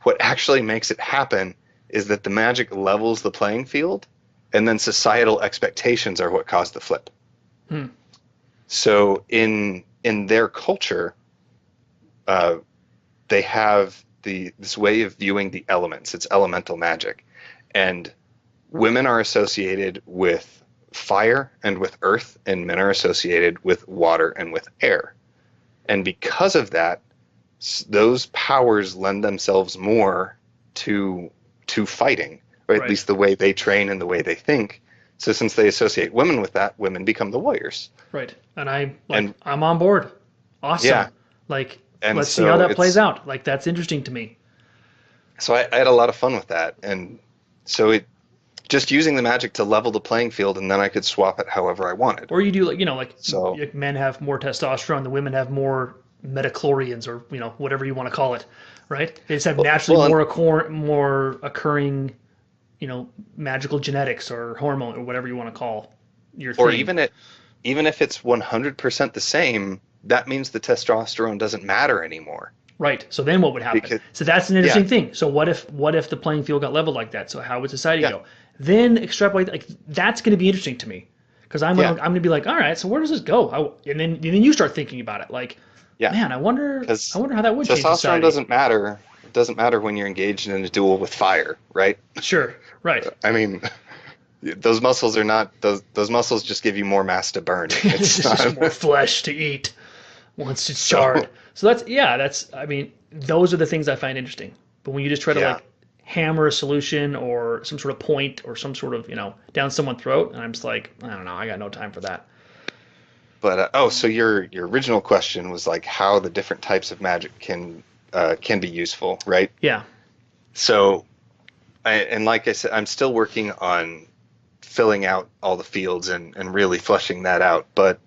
[SPEAKER 4] What actually makes it happen is that the magic levels the playing field, and then societal expectations are what cause the flip. So in their culture, they have this way of viewing the elements. It's elemental magic. And women are associated with fire and with earth, and men are associated with water and with air. And because of that, those powers lend themselves more to fighting, or at least the way they train and the way they think. So since they associate women with that, women become the warriors.
[SPEAKER 2] Right. And I'm on board. Awesome. Yeah. Let's see how that plays out. That's interesting to me.
[SPEAKER 4] So I had a lot of fun with that. And so just using the magic to level the playing field, and then I could swap it however I wanted.
[SPEAKER 2] Or you do like men have more testosterone, the women have more metachlorians, or whatever you want to call it, right? They just have naturally more occurring, magical genetics or hormone or whatever you want to call your thing.
[SPEAKER 4] Or even if it's 100% the same, that means the testosterone doesn't matter anymore.
[SPEAKER 2] Right. So then what would happen? So that's an interesting thing. So what if the playing field got leveled like that? So how would society go? Then extrapolate. That's going to be interesting to me because I'm going to be like, all right, so where does this go? And then you start thinking about it. Like, man, I wonder how that would change society.
[SPEAKER 4] Testosterone doesn't matter. It doesn't matter when you're engaged in a duel with fire, right?
[SPEAKER 2] Sure. Right.
[SPEAKER 4] I mean, Those muscles are not those muscles just give you more mass to burn.
[SPEAKER 2] It's just more flesh to eat once it's charred. So that's I mean, those are the things I find interesting. But when you just try to
[SPEAKER 4] yeah.
[SPEAKER 2] like hammer a solution or some sort of point or some sort of, down someone's throat, and I'm just like, I don't know, I got no time for that.
[SPEAKER 4] But so your original question was like how the different types of magic can be useful, right?
[SPEAKER 2] Yeah.
[SPEAKER 4] So, and like I said, I'm still working on filling out all the fields and really fleshing that out. But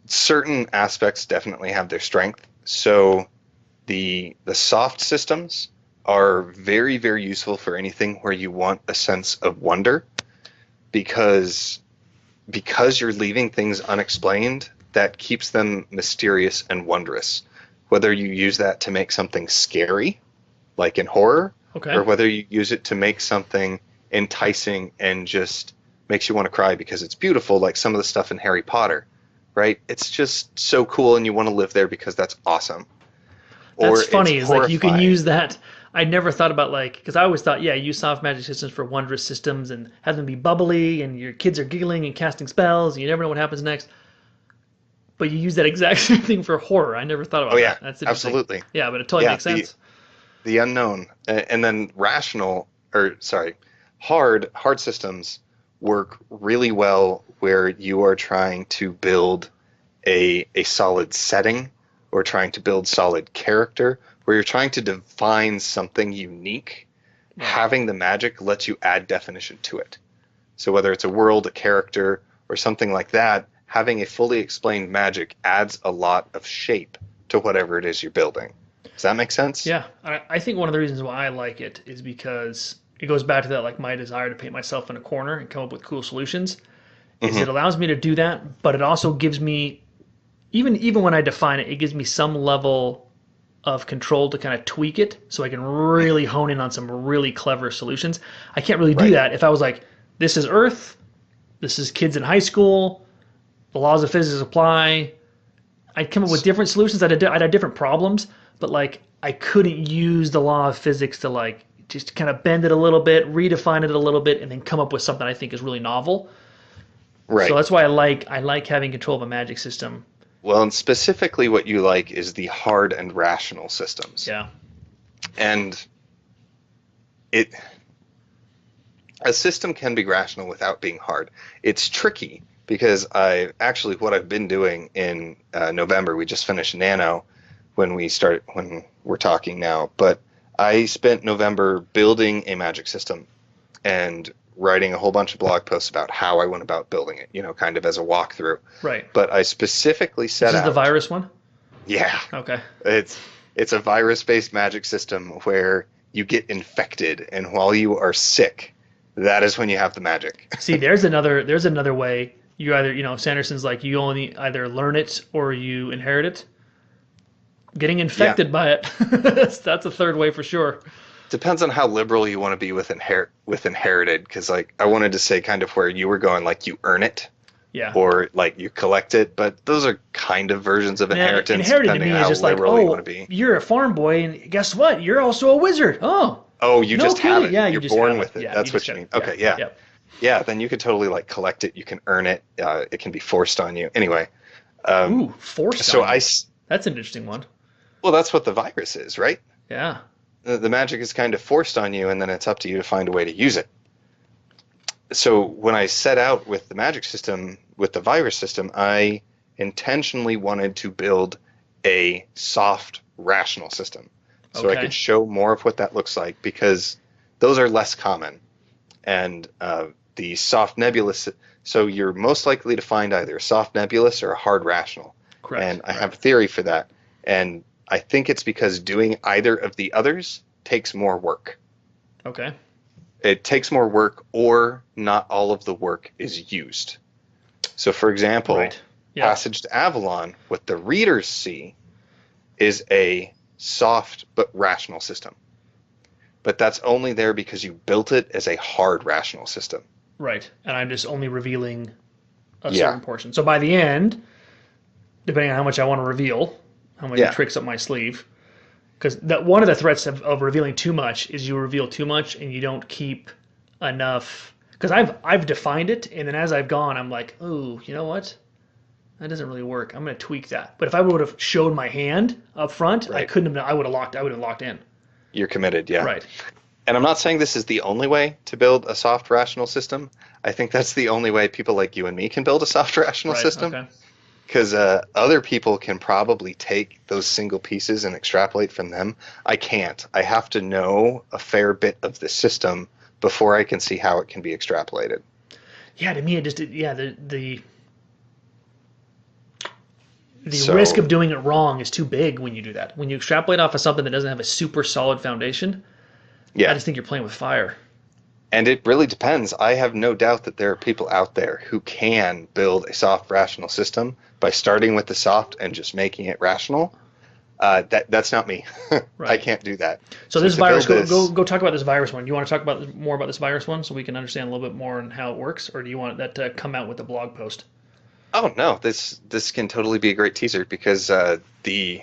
[SPEAKER 4] certain aspects definitely have their strength. So the soft systems are very, very useful for anything where you want a sense of wonder, because you're leaving things unexplained, that keeps them mysterious and wondrous. Whether you use that to make something scary, like in horror,
[SPEAKER 2] Okay.
[SPEAKER 4] or whether you use it to make something enticing and just makes you want to cry because it's beautiful, like some of the stuff in Harry Potter, right? It's just so cool and you want to live there because that's awesome.
[SPEAKER 2] That's
[SPEAKER 4] Or
[SPEAKER 2] funny.
[SPEAKER 4] it's
[SPEAKER 2] Is like you can
[SPEAKER 4] horrifying.
[SPEAKER 2] use that. I never thought about because I always thought, yeah, use soft magic systems for wondrous systems and have them be bubbly and your kids are giggling and casting spells and you never know what happens next. But you use that exact same thing for horror. I never thought about
[SPEAKER 4] Oh yeah,
[SPEAKER 2] that. That's interesting.
[SPEAKER 4] absolutely.
[SPEAKER 2] Yeah, but it totally
[SPEAKER 4] Yeah,
[SPEAKER 2] makes sense.
[SPEAKER 4] the unknown. And then hard systems work really well where you are trying to build a solid setting or trying to build solid character, where you're trying to define something unique.
[SPEAKER 2] Right.
[SPEAKER 4] Having the magic lets you add definition to it. So whether it's a world, a character, or something like that, having a fully explained magic adds a lot of shape to whatever it is you're building. Does that make sense?
[SPEAKER 2] Yeah, I think one of the reasons why I like it is because it goes back to that, like my desire to paint myself in a corner and come up with cool solutions. Is it allows me to do that, but it also gives me, even when I define it, it gives me some level of control to kind of tweak it so I can really hone in on some really clever solutions. I can't really do
[SPEAKER 4] Right.
[SPEAKER 2] that if I was like, this is Earth, this is kids in high school, the laws of physics apply. I'd come up with different solutions. I'd have different problems, but like I couldn't use the law of physics to like just kind of bend it a little bit, redefine it a little bit, and then come up with something I think is really novel.
[SPEAKER 4] Right.
[SPEAKER 2] So that's why I like having control of a magic system.
[SPEAKER 4] Well, and specifically what you like is the hard and rational systems.
[SPEAKER 2] Yeah.
[SPEAKER 4] And a system can be rational without being hard. It's tricky because what I've been doing in November, we just finished Nano when we're talking now, but I spent November building a magic system and writing a whole bunch of blog posts about how I went about building it, kind of as a walkthrough.
[SPEAKER 2] Right.
[SPEAKER 4] But I specifically set
[SPEAKER 2] This is
[SPEAKER 4] out.
[SPEAKER 2] the virus one?
[SPEAKER 4] Yeah.
[SPEAKER 2] Okay.
[SPEAKER 4] It's a virus-based magic system where you get infected, and while you are sick, that is when you have the magic.
[SPEAKER 2] See, there's another way. You either, Sanderson's like you only either learn it or you inherit it. Getting infected by it, that's a third way for sure.
[SPEAKER 4] Depends on how liberal you want to be with inherited, because like I wanted to say kind of where you were going, like you earn it.
[SPEAKER 2] Yeah.
[SPEAKER 4] Or like you collect it, but those are kind of versions of inheritance.
[SPEAKER 2] Inherited to
[SPEAKER 4] depending
[SPEAKER 2] me
[SPEAKER 4] on
[SPEAKER 2] is
[SPEAKER 4] how
[SPEAKER 2] just like,
[SPEAKER 4] liberal you want to be.
[SPEAKER 2] you're a farm boy, and guess what? You're also a wizard.
[SPEAKER 4] Oh, you
[SPEAKER 2] no
[SPEAKER 4] just have
[SPEAKER 2] kidding.
[SPEAKER 4] it.
[SPEAKER 2] Yeah,
[SPEAKER 4] You're
[SPEAKER 2] just
[SPEAKER 4] born
[SPEAKER 2] have
[SPEAKER 4] with it.
[SPEAKER 2] Yeah,
[SPEAKER 4] That's what you mean. Okay,
[SPEAKER 2] yeah.
[SPEAKER 4] yeah. Yeah, then you could totally like collect it. You can earn it. It can be forced on you. Anyway.
[SPEAKER 2] Ooh, forced.
[SPEAKER 4] So
[SPEAKER 2] on you. That's an interesting one.
[SPEAKER 4] Well, that's what the virus is, right?
[SPEAKER 2] Yeah.
[SPEAKER 4] The magic is kind of forced on you, and then it's up to you to find a way to use it. So when I set out with the magic system, with the virus system, I intentionally wanted to build a soft, rational system. So I could show more of what that looks like, because those are less common. And the soft nebulous, so you're most likely to find either a soft nebulous or a hard rational.
[SPEAKER 2] Correct.
[SPEAKER 4] And I have a theory for that. And I think it's because doing either of the others takes more work.
[SPEAKER 2] Okay.
[SPEAKER 4] It takes more work, or not all of the work is used. So, for example, Passage to Avalon, what the readers see is a soft but rational system. But that's only there because you built it as a hard rational system.
[SPEAKER 2] Right. And I'm just only revealing a certain portion. So by the end, depending on how much I want to reveal, how many tricks up my sleeve, because one of the threats of revealing too much is you reveal too much and you don't keep enough. Because I've defined it, and then as I've gone, I'm like, oh, you know what? That doesn't really work. I'm going to tweak that. But if I would have showed my hand up front, I
[SPEAKER 4] Right.
[SPEAKER 2] couldn't have. I would have locked. I would have locked in.
[SPEAKER 4] You're committed, yeah.
[SPEAKER 2] Right.
[SPEAKER 4] And I'm not saying this is the only way to build a soft rational system. I think that's the only way people like you and me can build a soft rational
[SPEAKER 2] Right.
[SPEAKER 4] system.
[SPEAKER 2] Okay.
[SPEAKER 4] Because other people can probably take those single pieces and extrapolate from them. I can't. I have to know a fair bit of the system before I can see how it can be extrapolated.
[SPEAKER 2] Yeah. To me, it just the
[SPEAKER 4] So-
[SPEAKER 2] risk of doing it wrong is too big when you do that. When you extrapolate off of something that doesn't have a super solid foundation,
[SPEAKER 4] Yeah.
[SPEAKER 2] I just think you're playing with fire.
[SPEAKER 4] And it really depends. I have no doubt that there are people out there who can build a soft rational system by starting with the soft and just making it rational. That's not me. I
[SPEAKER 2] Right.
[SPEAKER 4] can't do that.
[SPEAKER 2] So this
[SPEAKER 4] to
[SPEAKER 2] virus,
[SPEAKER 4] build
[SPEAKER 2] go talk about this virus one. Do you want to talk more about this virus one so we can understand a little bit more on how it works, or do you want that to come out with the blog post?
[SPEAKER 4] Oh no, this can totally be a great teaser because do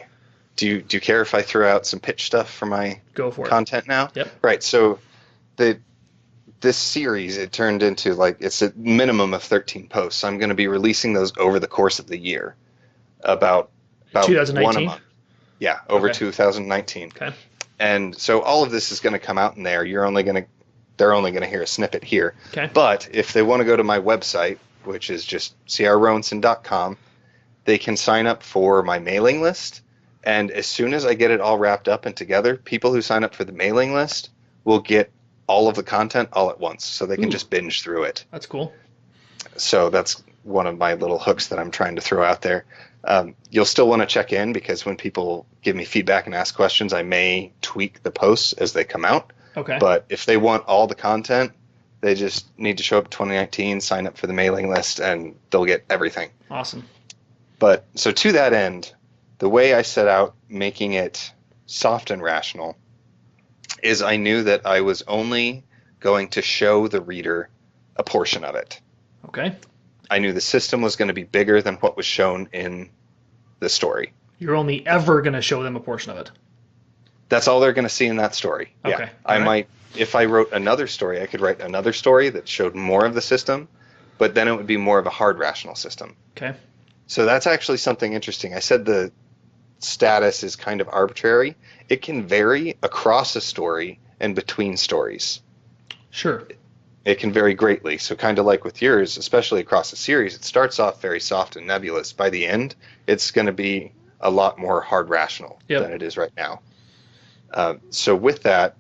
[SPEAKER 4] you care if I throw out some pitch stuff for my
[SPEAKER 2] Go for it.
[SPEAKER 4] content now?
[SPEAKER 2] Yep.
[SPEAKER 4] Right. So this series, it turned into it's a minimum of 13 posts. I'm going to be releasing those over the course of the year, about
[SPEAKER 2] 2019?
[SPEAKER 4] one a month. Yeah, over
[SPEAKER 2] Okay.
[SPEAKER 4] 2019.
[SPEAKER 2] Okay.
[SPEAKER 4] And so all of this is going to come out in there. They're only going to hear a snippet here.
[SPEAKER 2] Okay.
[SPEAKER 4] But if they want to go to my website, which is just crrowenson.com, they can sign up for my mailing list. And as soon as I get it all wrapped up and together, people who sign up for the mailing list will get all of the content all at once. So they can just binge through it.
[SPEAKER 2] That's cool.
[SPEAKER 4] So that's one of my little hooks that I'm trying to throw out there. You'll still want to check in because when people give me feedback and ask questions, I may tweak the posts as they come out.
[SPEAKER 2] Okay.
[SPEAKER 4] But if they want all the content, they just need to show up 2019, sign up for the mailing list, and they'll get everything.
[SPEAKER 2] Awesome.
[SPEAKER 4] But so to that end, the way I set out making it soft and rational is I knew that I was only going to show the reader a portion of it.
[SPEAKER 2] Okay.
[SPEAKER 4] I knew the system was going to be bigger than what was shown in the story.
[SPEAKER 2] You're only ever going to show them a portion of it.
[SPEAKER 4] That's all they're going to see in that story.
[SPEAKER 2] Okay.
[SPEAKER 4] Yeah. I
[SPEAKER 2] All right.
[SPEAKER 4] might, if I wrote another story, I could write another story that showed more of the system, but then it would be more of a hard rational system.
[SPEAKER 2] Okay.
[SPEAKER 4] So that's actually something interesting. I said the status is kind of arbitrary. It can vary across a story and between stories.
[SPEAKER 2] Sure.
[SPEAKER 4] It can vary greatly. So kind of like with yours, especially across a series, it starts off very soft and nebulous. By the end, it's going to be a lot more hard rational
[SPEAKER 2] Yep.
[SPEAKER 4] than it is right now. So with that,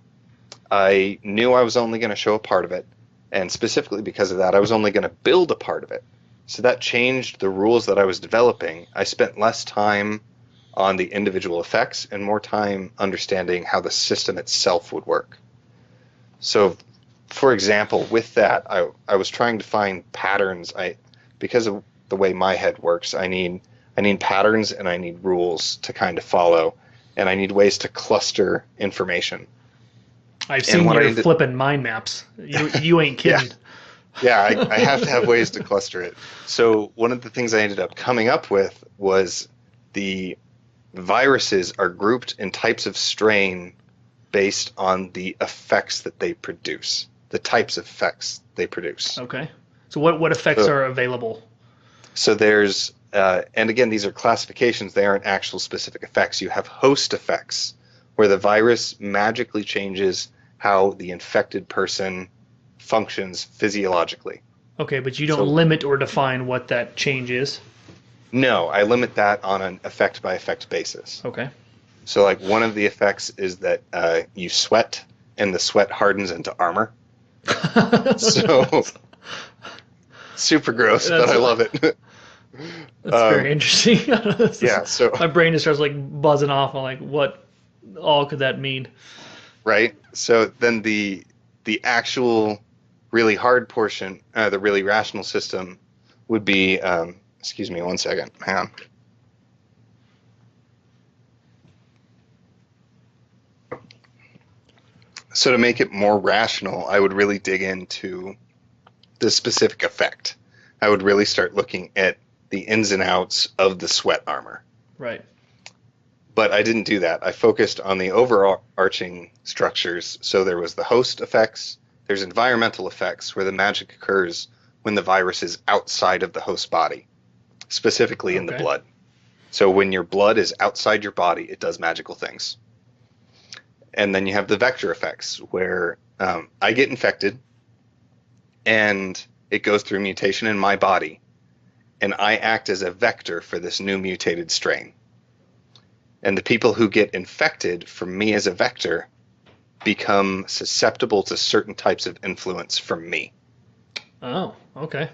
[SPEAKER 4] I knew I was only going to show a part of it. And specifically because of that, I was only going to build a part of it. So that changed the rules that I was developing. I spent less time on the individual effects and more time understanding how the system itself would work. So, for example, with that, I was trying to find patterns. Because of the way my head works, I need patterns and I need rules to kind of follow, and I need ways to cluster information.
[SPEAKER 2] I've seen
[SPEAKER 4] what
[SPEAKER 2] your flipping mind maps. You ain't kidding.
[SPEAKER 4] Yeah, I have to have ways to cluster it. So one of the things I ended up coming up with was the viruses are grouped in types of strain based on the effects that they produce, the types of effects they produce.
[SPEAKER 2] Okay. So what effects are available?
[SPEAKER 4] So there's, and again, these are classifications. They aren't actual specific effects. You have host effects, where the virus magically changes how the infected person functions physiologically.
[SPEAKER 2] Okay, but you don't limit or define what that change is.
[SPEAKER 4] No, I limit that on an effect by effect basis.
[SPEAKER 2] Okay.
[SPEAKER 4] So like one of the effects is that you sweat and the sweat hardens into armor. So super gross, but I love it.
[SPEAKER 2] That's very interesting.
[SPEAKER 4] Yeah, so
[SPEAKER 2] my brain just starts like buzzing off. I'm like, what all could that mean?
[SPEAKER 4] right. So then the actual really hard portion, the really rational system, would be. Excuse me, 1 second. Hang on. So to make it more rational, I would really dig into the specific effect. I would really start looking at the ins and outs of the sweat armor.
[SPEAKER 2] Right.
[SPEAKER 4] But I didn't do that. I focused on the overarching structures. So there was the host effects, there's environmental effects where the magic occurs when the virus is outside of the host body, specifically in the blood. So when your blood is outside your body, it does magical things. And then you have the vector effects where I get infected and it goes through mutation in my body, and I act as a vector for this new mutated strain. And the people who get infected from me as a vector become susceptible to certain types of influence from me.
[SPEAKER 2] Oh, okay.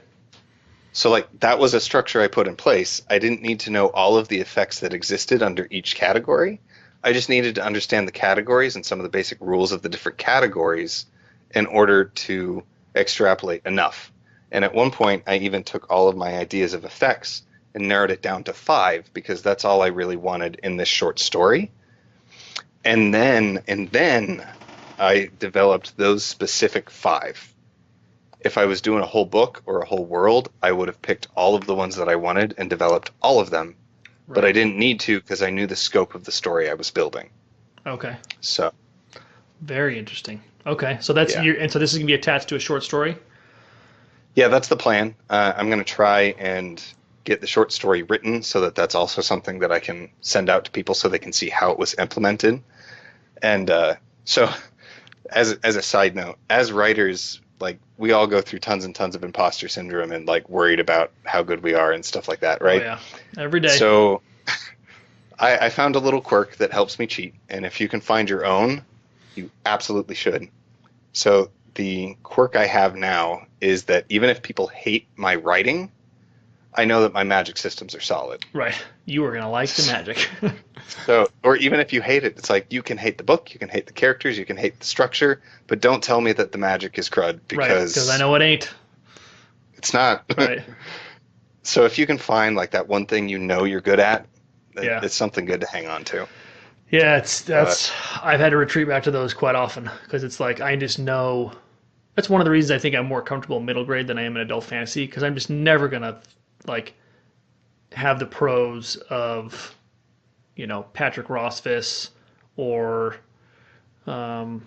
[SPEAKER 4] So like that was a structure I put in place. I didn't need to know all of the effects that existed under each category. I just needed to understand the categories and some of the basic rules of the different categories in order to extrapolate enough. And at one point, I even took all of my ideas of effects and narrowed it down to 5 because that's all I really wanted in this short story. And then I developed those specific 5. If I was doing a whole book or a whole world, I would have picked all of the ones that I wanted and developed all of them. Right. But I didn't need to because I knew the scope of the story I was building.
[SPEAKER 2] Okay.
[SPEAKER 4] So.
[SPEAKER 2] Very interesting. Okay, so that's and so this is gonna be attached to a short story.
[SPEAKER 4] Yeah, that's the plan. I'm going to try and get the short story written so that that's also something that I can send out to people so they can see how it was implemented. And so, as a side note, as writers, like we all go through tons and tons of imposter syndrome and like worried about how good we are and stuff like that, right?
[SPEAKER 2] Oh, yeah, every day.
[SPEAKER 4] So, I found a little quirk that helps me cheat, and if you can find your own, you absolutely should. So the quirk I have now is that even if people hate my writing, I know that my magic systems are solid.
[SPEAKER 2] Right. You are going to like the magic.
[SPEAKER 4] So, or even if you hate it, it's like you can hate the book, you can hate the characters, you can hate the structure, but don't tell me that the magic is crud because
[SPEAKER 2] I know it ain't.
[SPEAKER 4] It's not.
[SPEAKER 2] Right.
[SPEAKER 4] So if you can find like that one thing you know you're good at, it's something good to hang on to.
[SPEAKER 2] Yeah, I've had to retreat back to those quite often because it's like I just know. That's one of the reasons I think I'm more comfortable in middle grade than I am in adult fantasy because I'm just never gonna like have the prose of, Patrick Rothfuss or all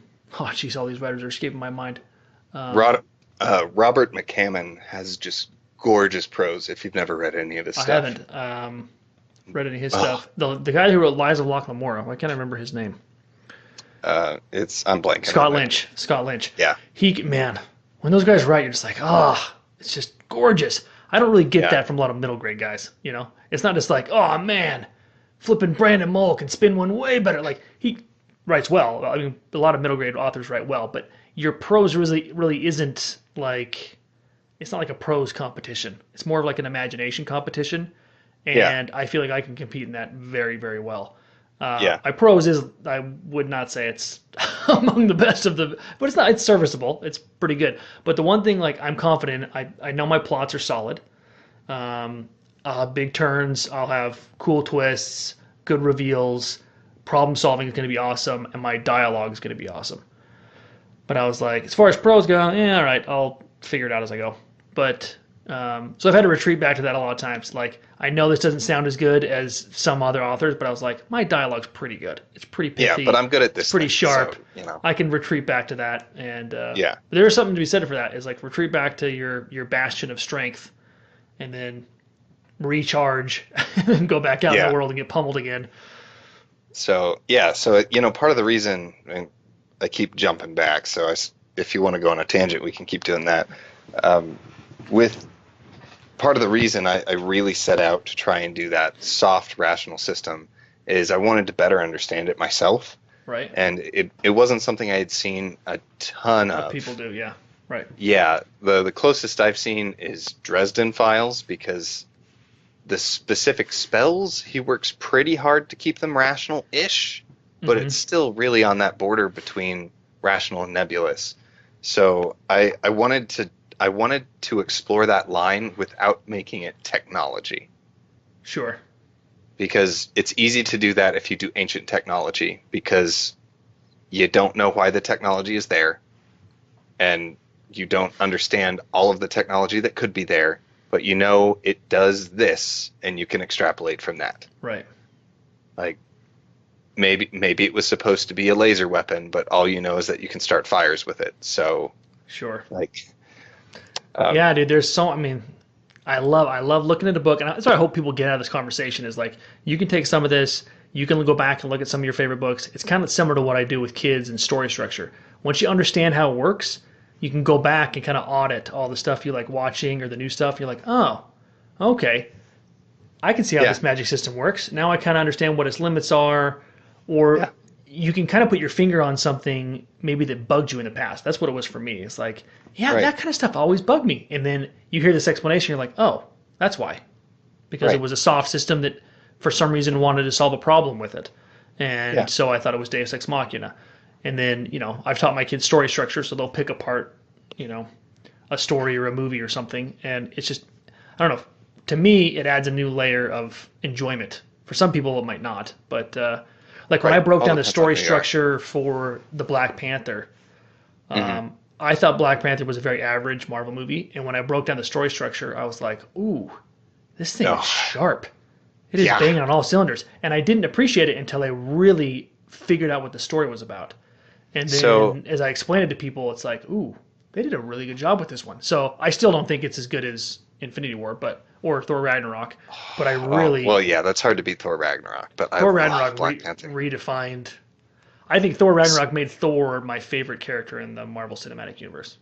[SPEAKER 2] these writers are escaping my mind.
[SPEAKER 4] Robert McCammon has just gorgeous prose. If you've never read any of his stuff,
[SPEAKER 2] I haven't read any of his stuff. The guy who wrote Lies of Locke Lamora, why can't I remember his name?
[SPEAKER 4] I'm blanking.
[SPEAKER 2] Scott Lynch.
[SPEAKER 4] Yeah.
[SPEAKER 2] When those guys write, you're just like, it's just gorgeous. I don't really get that from a lot of middle grade guys. It's not just like, oh man, flipping Brandon Mull can spin one way better. Like he writes well. I mean, a lot of middle grade authors write well, but your prose really isn't like, it's not like a prose competition. It's more of like an imagination competition, and I feel like I can compete in that very, very well. My prose I would not say it's among the best of the, but it's not, it's serviceable. It's pretty good. But the one thing like I'm confident in, I know my plots are solid. I'll have big turns. I'll have cool twists, good reveals. Problem solving is going to be awesome, and my dialogue is going to be awesome. But I was like, as far as prose go, all right, I'll figure it out as I go. But so I've had to retreat back to that a lot of times. Like, I know this doesn't sound as good as some other authors, but I was like, my dialogue's pretty good. It's pretty pithy.
[SPEAKER 4] Yeah, but I'm good at this.
[SPEAKER 2] It's pretty sharp.
[SPEAKER 4] So,
[SPEAKER 2] I can retreat back to that, and there is something to be said for that. Is like retreat back to your bastion of strength, and then recharge, and go back out in the world and get pummeled again.
[SPEAKER 4] So part of the reason, and I keep jumping back. So if you want to go on a tangent, we can keep doing that. With part of the reason I really set out to try and do that soft rational system is I wanted to better understand it myself.
[SPEAKER 2] Right.
[SPEAKER 4] And it wasn't something I had seen a ton of.
[SPEAKER 2] People do, yeah. Right.
[SPEAKER 4] Yeah. The closest I've seen is Dresden Files, because the specific spells, he works pretty hard to keep them rational-ish, but it's still really on that border between rational and nebulous. So I wanted to explore that line without making it technology.
[SPEAKER 2] Sure.
[SPEAKER 4] Because it's easy to do that if you do ancient technology, because you don't know why the technology is there, and you don't understand all of the technology that could be there, but you know it does this, and you can extrapolate from that.
[SPEAKER 2] Right.
[SPEAKER 4] Like, maybe it was supposed to be a laser weapon, but all you know is that you can start fires with it. So
[SPEAKER 2] Sure.
[SPEAKER 4] Like,
[SPEAKER 2] yeah, dude. There's so. I mean, I love looking at a book, and that's what I hope people get out of this conversation is like you can take some of this, you can go back and look at some of your favorite books. It's kind of similar to what I do with kids and story structure. Once you understand how it works, you can go back and kind of audit all the stuff you like watching or the new stuff. You're like, oh, okay, I can see how this magic system works. Now I kind of understand what its limits are, or you can kind of put your finger on something maybe that bugged you in the past. That's what it was for me. It's like, that kind of stuff always bugged me. And then you hear this explanation, you're like, oh, that's why. Because it was a soft system that for some reason wanted to solve a problem with it. And so I thought it was Deus Ex Machina. And then, I've taught my kids story structure, so they'll pick apart, a story or a movie or something. And it's just, I don't know. To me, it adds a new layer of enjoyment. For some people, it might not. But like when I broke down the story structure for the Black Panther, I thought Black Panther was a very average Marvel movie. And when I broke down the story structure, I was like, ooh, this thing is sharp. It is banging on all cylinders. And I didn't appreciate it until I really figured out what the story was about. And then as I explained it to people, it's like, ooh, they did a really good job with this one. So I still don't think it's as good as Infinity War, or Thor Ragnarok, but I really
[SPEAKER 4] that's hard to beat Thor Ragnarok. But
[SPEAKER 2] Thor Ragnarok
[SPEAKER 4] Black Panther.
[SPEAKER 2] redefined. I think Thor Ragnarok made Thor my favorite character in the Marvel Cinematic Universe.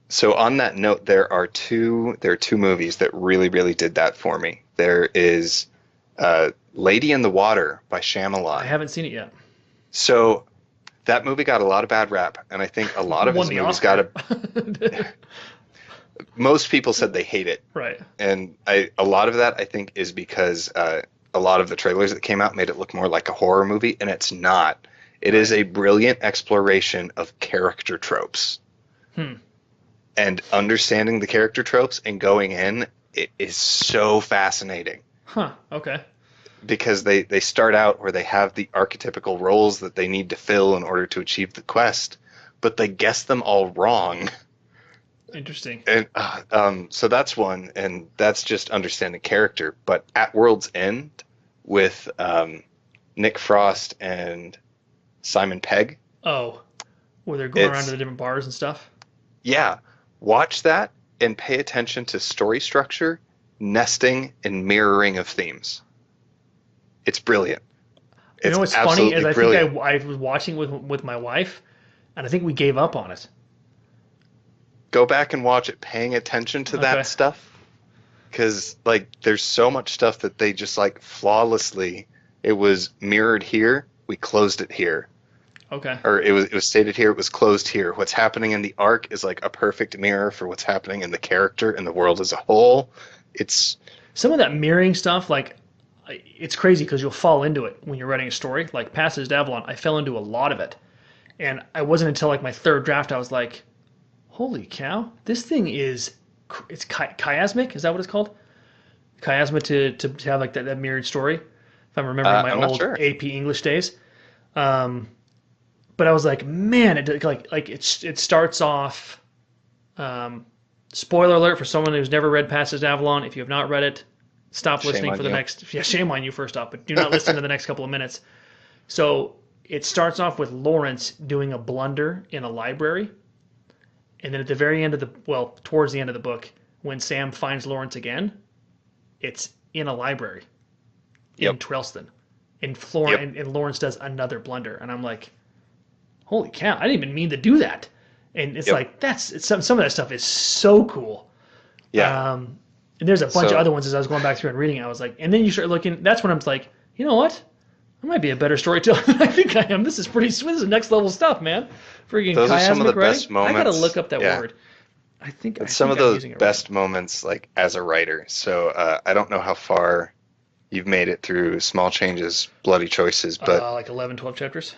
[SPEAKER 4] So on that note, there are two movies that really, really did that for me. There is Lady in the Water by Shyamalan.
[SPEAKER 2] I haven't seen it yet.
[SPEAKER 4] So that movie got a lot of bad rap, and I think a lot of his movies got a. Most people said they hate it,
[SPEAKER 2] right?
[SPEAKER 4] And a lot of that I think is because a lot of the trailers that came out made it look more like a horror movie, and it's not. It is a brilliant exploration of character tropes. And understanding the character tropes and going in, it is so fascinating.
[SPEAKER 2] Okay.
[SPEAKER 4] Because they start out where they have the archetypical roles that they need to fill in order to achieve the quest, but they guess them all wrong.
[SPEAKER 2] Interesting.
[SPEAKER 4] And so that's one, and that's just understanding character. But at World's End with Nick Frost and Simon Pegg.
[SPEAKER 2] Oh, where they're going around to the different bars and stuff?
[SPEAKER 4] Yeah. Watch that and pay attention to story structure, nesting, and mirroring of themes. It's brilliant.
[SPEAKER 2] You know what's funny is I think I was watching with my wife, and I think we gave up on it.
[SPEAKER 4] Go back and watch it, paying attention to that stuff, because like there's so much stuff that they just like flawlessly. It was mirrored here, we closed it here.
[SPEAKER 2] Okay.
[SPEAKER 4] Or it was stated here, it was closed here. What's happening in the arc is like a perfect mirror for what's happening in the character and the world as a whole. It's
[SPEAKER 2] some of that mirroring stuff, like. It's crazy because you'll fall into it when you're writing a story. Like Passage to Avalon, I fell into a lot of it. And I wasn't until like my third draft I was like, holy cow, this thing it's chiasmic? Is that what it's called? Chiasma to have like that mirrored story? If I'm remembering my old AP English days. But I was like, man, it starts off. Spoiler alert for someone who's never read Passage to Avalon. If you have not read it, stop listening for the next. Yeah, shame on you first off, but do not listen to the next couple of minutes. So it starts off with Lawrence doing a blunder in a library, and then at the very end of towards the end of the book, when Sam finds Lawrence again, it's in a library in Trelston, and Lawrence does another blunder, and I'm like, holy cow! I didn't even mean to do that, and it's like some of that stuff is so cool.
[SPEAKER 4] Yeah.
[SPEAKER 2] And there's a bunch of other ones as I was going back through and reading. I was like, and then you start looking. That's when I'm like, you know what? I might be a better storyteller than I think I am. This is pretty sweet. This is next level stuff, man. Freaking
[SPEAKER 4] those are some of the best moments.
[SPEAKER 2] I gotta look up that word. I think
[SPEAKER 4] some of those best moments, like as a writer. So I don't know how far you've made it through Small Changes, Bloody Choices, but
[SPEAKER 2] like 11, 12 chapters.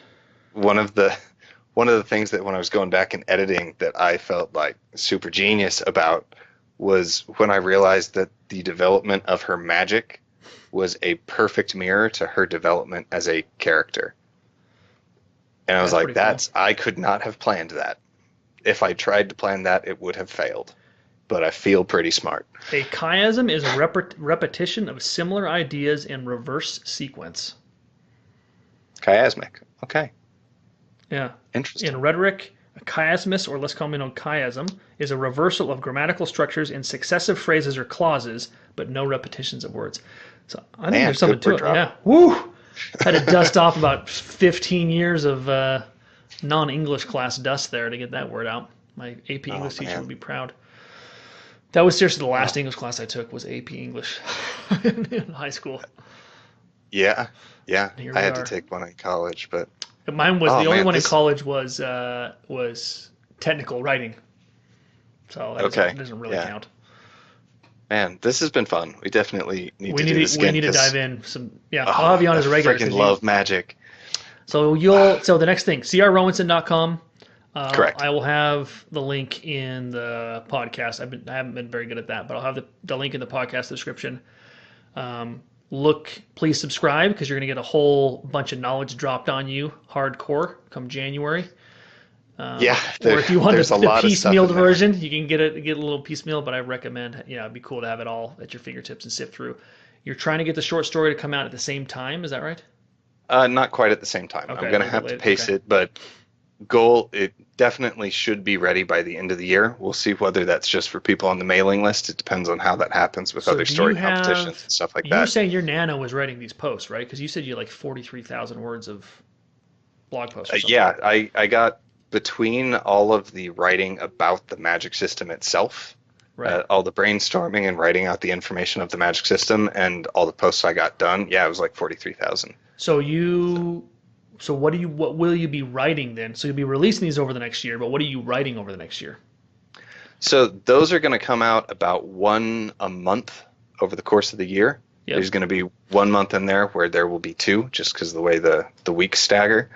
[SPEAKER 4] One of the things that when I was going back and editing that I felt like super genius about was when I realized that the development of her magic was a perfect mirror to her development as a character. And I was like, cool. I could not have planned that. If I tried to plan that, it would have failed. But I feel pretty smart.
[SPEAKER 2] A chiasm is a repetition of similar ideas in reverse sequence.
[SPEAKER 4] Chiasmic. Okay.
[SPEAKER 2] Yeah.
[SPEAKER 4] Interesting.
[SPEAKER 2] In rhetoric, A chiasmus, or less commonly known chiasm, is a reversal of grammatical structures in successive phrases or clauses, but no repetitions of words. So I think there's something to it. Yeah. Woo! Had to dust off about 15 years of non-English class dust there to get that word out. My AP English teacher would be proud. That was seriously the last English class I took was AP English in high school.
[SPEAKER 4] Yeah. I had to take one in college, but
[SPEAKER 2] mine was the only one in college was technical writing. So that doesn't really count.
[SPEAKER 4] Man, this has been fun. We definitely need to do this again.
[SPEAKER 2] We need to dive in some. Yeah, I'll have you on as a regular.
[SPEAKER 4] Freaking love magic.
[SPEAKER 2] So so the next thing, crrowenson.com.
[SPEAKER 4] Correct.
[SPEAKER 2] I will have the link in the podcast. I haven't been very good at that, but I'll have the link in the podcast description. Please subscribe because you're going to get a whole bunch of knowledge dropped on you hardcore come January. Or if you want the piecemeal version, you can get a little piecemeal, but I recommend, it'd be cool to have it all at your fingertips and sift through. You're trying to get the short story to come out at the same time, is that right?
[SPEAKER 4] Not quite at the same time. Okay, I'm going to have to pace it, but it definitely should be ready by the end of the year. We'll see whether that's just for people on the mailing list. It depends on how that happens with other story competitions and stuff like that.
[SPEAKER 2] You're saying your nano was writing these posts, right? Because you said you had like 43,000 words of blog posts.
[SPEAKER 4] I got between all of the writing about the magic system itself, all the brainstorming and writing out the information of the magic system, and all the posts I got done, it was like 43,000.
[SPEAKER 2] So what will you be writing then? So you'll be releasing these over the next year, but what are you writing over the next year?
[SPEAKER 4] So those are going to come out about one a month over the course of the year. Yep. There's going to be 1 month in there where there will be two, just because the way the weeks stagger.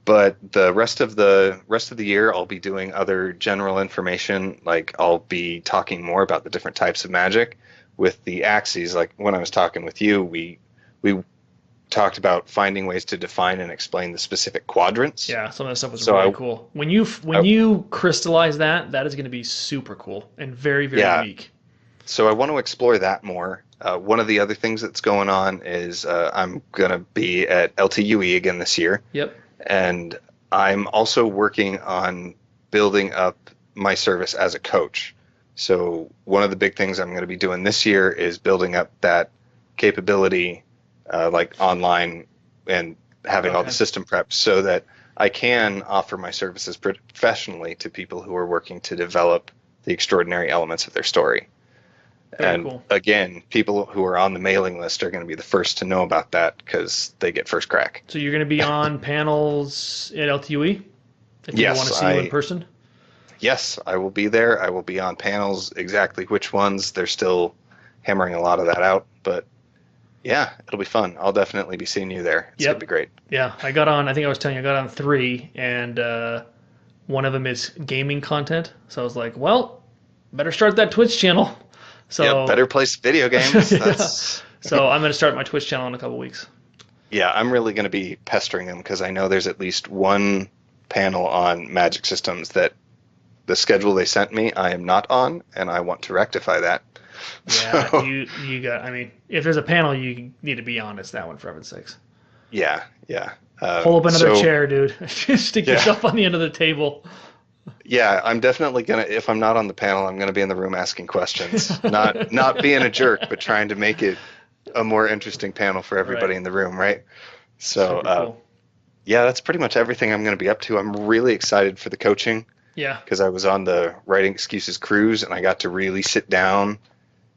[SPEAKER 4] But the rest of the year, I'll be doing other general information. Like I'll be talking more about the different types of magic with the axes. Like when I was talking with you, we talked about finding ways to define and explain the specific quadrants.
[SPEAKER 2] Yeah, some of that stuff was really cool. When you crystallize that is going to be super cool and very, very unique.
[SPEAKER 4] So I want to explore that more. One of the other things that's going on is I'm going to be at LTUE again this year.
[SPEAKER 2] Yep.
[SPEAKER 4] And I'm also working on building up my service as a coach. So one of the big things I'm going to be doing this year is building up that capability like online and having all the system prepped so that I can offer my services professionally to people who are working to develop the extraordinary elements of their story. Very cool. Again, people who are on the mailing list are going to be the first to know about that because they get first crack.
[SPEAKER 2] So you're going to be on panels at LTUE if you want to see you in person?
[SPEAKER 4] Yes, I will be there. I will be on panels. Exactly which ones, they're still hammering a lot of that out, but yeah, it'll be fun. I'll definitely be seeing you there. It's going to be great.
[SPEAKER 2] Yeah, I got on 3, and one of them is gaming content. So I was like, well, better start that Twitch channel. So
[SPEAKER 4] better play some video games.
[SPEAKER 2] So I'm going to start my Twitch channel in a couple weeks.
[SPEAKER 4] Yeah, I'm really going to be pestering them because I know there's at least one panel on magic systems that the schedule they sent me I am not on, and I want to rectify that.
[SPEAKER 2] Yeah, so, you got. I mean, if there's a panel you need to be on, it's that one for heaven's sakes.
[SPEAKER 4] Yeah.
[SPEAKER 2] Pull up another chair, dude. Stick yourself on the end of the table.
[SPEAKER 4] Yeah, I'm definitely gonna. If I'm not on the panel, I'm gonna be in the room asking questions, not being a jerk, but trying to make it a more interesting panel for everybody in the room, right? So, cool. That's pretty much everything I'm gonna be up to. I'm really excited for the coaching.
[SPEAKER 2] Yeah.
[SPEAKER 4] Because I was on the Writing Excuses cruise, and I got to really sit down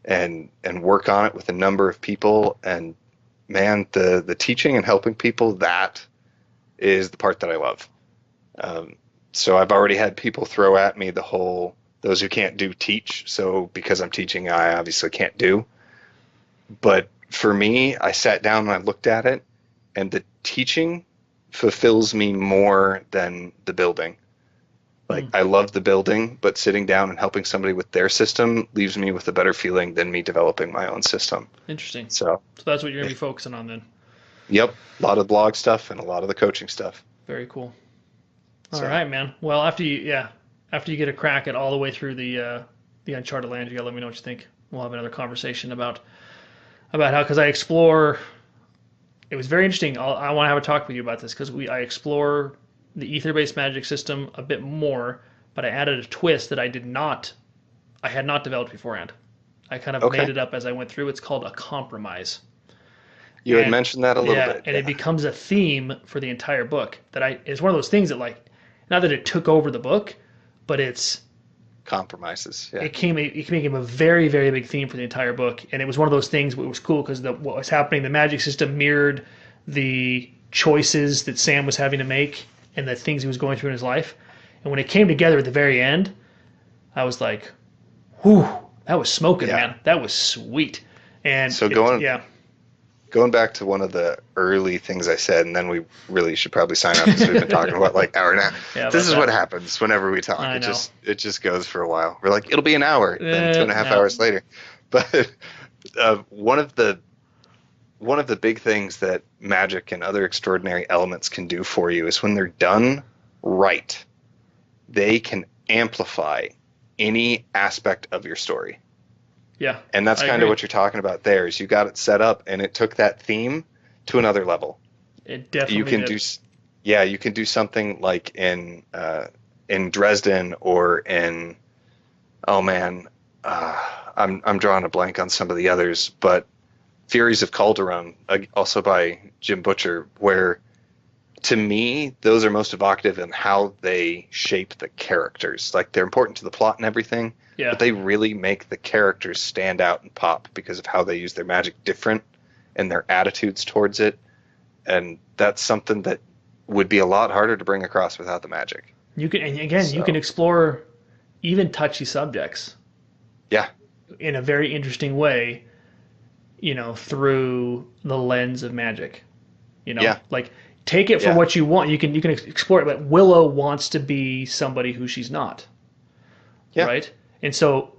[SPEAKER 4] and work on it with a number of people. And man, the teaching and helping people, that is the part that I love. So I've already had people throw at me the whole, those who can't do teach. So because I'm teaching, I obviously can't do. But for me, I sat down and I looked at it, and the teaching fulfills me more than the building. Like, I love the building, but sitting down and helping somebody with their system leaves me with a better feeling than me developing my own system.
[SPEAKER 2] Interesting.
[SPEAKER 4] So
[SPEAKER 2] that's what you're going to be focusing on then.
[SPEAKER 4] Yep. A lot of blog stuff and a lot of the coaching stuff.
[SPEAKER 2] Very cool. All right, man. Well, after you get a crack at all the way through the Uncharted Land, you got to let me know what you think. We'll have another conversation about how, because I explore, it was very interesting. I want to have a talk with you about this because I explore the ether-based magic system a bit more, but I added a twist that I had not developed beforehand. I kind of made
[SPEAKER 4] Okay.
[SPEAKER 2] it up as I went through. It's called a compromise.
[SPEAKER 4] You had
[SPEAKER 2] And
[SPEAKER 4] mentioned that a little
[SPEAKER 2] yeah,
[SPEAKER 4] bit.
[SPEAKER 2] and
[SPEAKER 4] Yeah.
[SPEAKER 2] it becomes a theme for the entire book it's one of those things that like, not that it took over the book, but
[SPEAKER 4] Compromises. Yeah.
[SPEAKER 2] it became a very, very big theme for the entire book. And it was one of those things that was cool because what was happening, the magic system mirrored the choices that Sam was having to make and the things he was going through in his life. And when it came together at the very end, I was like, whew, that was smoking,
[SPEAKER 4] Yeah.
[SPEAKER 2] man. That was sweet. And
[SPEAKER 4] So going back to one of the early things I said, and then we really should probably sign up because we've been talking about like hour and a half.
[SPEAKER 2] Yeah,
[SPEAKER 4] This is
[SPEAKER 2] about
[SPEAKER 4] what
[SPEAKER 2] that.
[SPEAKER 4] happens whenever we talk.
[SPEAKER 2] I know.
[SPEAKER 4] It just goes for a while. We're like, it'll be an hour, then 2.5
[SPEAKER 2] no.
[SPEAKER 4] hours later. But one of the big things that magic and other extraordinary elements can do for you is when they're done right, they can amplify any aspect of your story.
[SPEAKER 2] Yeah.
[SPEAKER 4] And that's
[SPEAKER 2] I
[SPEAKER 4] kind
[SPEAKER 2] agree.
[SPEAKER 4] of what you're talking about there is you got it set up and it took that theme to another level.
[SPEAKER 2] It definitely
[SPEAKER 4] You can
[SPEAKER 2] did.
[SPEAKER 4] you can do something like in Dresden or in I'm drawing a blank on some of the others, but Furies of Calderon, also by Jim Butcher, where to me those are most evocative in how they shape the characters. Like they're important to the plot and everything,
[SPEAKER 2] Yeah.
[SPEAKER 4] but they really make the characters stand out and pop because of how they use their magic different and their attitudes towards it. And that's something that would be a lot harder to bring across without the magic.
[SPEAKER 2] You can explore even touchy subjects.
[SPEAKER 4] Yeah.
[SPEAKER 2] In a very interesting way, through the lens of magic.
[SPEAKER 4] Yeah.
[SPEAKER 2] Like take it for
[SPEAKER 4] Yeah.
[SPEAKER 2] what you want. You can explore it, but Willow wants to be somebody who she's not.
[SPEAKER 4] Yeah.
[SPEAKER 2] Right? And so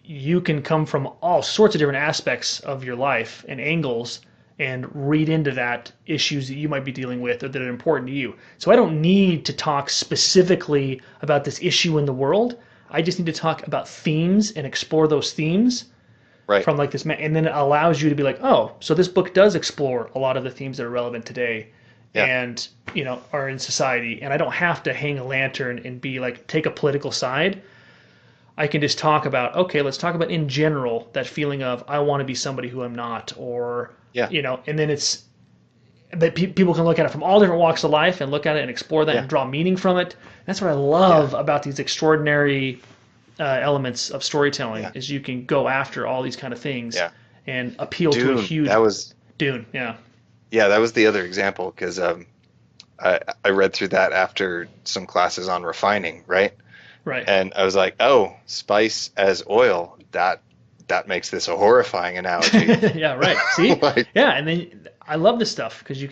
[SPEAKER 2] you can come from all sorts of different aspects of your life and angles and read into that issues that you might be dealing with or that are important to you. So I don't need to talk specifically about this issue in the world. I just need to talk about themes and explore those themes
[SPEAKER 4] Right.
[SPEAKER 2] from like this, and then it allows you to be like, oh, so this book does explore a lot of the themes that are relevant today,
[SPEAKER 4] Yeah.
[SPEAKER 2] and are in society. And I don't have to hang a lantern and be like take a political side. I can just talk about, okay, let's talk about in general that feeling of I want to be somebody who I'm not, or
[SPEAKER 4] Yeah.
[SPEAKER 2] and then but people can look at it from all different walks of life and look at it and explore that
[SPEAKER 4] Yeah.
[SPEAKER 2] and draw meaning from it. That's what I love about these extraordinary elements of storytelling
[SPEAKER 4] Yeah.
[SPEAKER 2] is you can go after all these kind of things
[SPEAKER 4] Yeah.
[SPEAKER 2] and appeal to a
[SPEAKER 4] Dune,
[SPEAKER 2] huge Dune. Yeah.
[SPEAKER 4] Yeah, that was the other example because I read through that after some classes on refining, right?
[SPEAKER 2] Right.
[SPEAKER 4] And I was like, oh, spice as oil. That makes this a horrifying analogy.
[SPEAKER 2] Yeah, right. See?
[SPEAKER 4] Like-
[SPEAKER 2] Yeah, and then I love this stuff because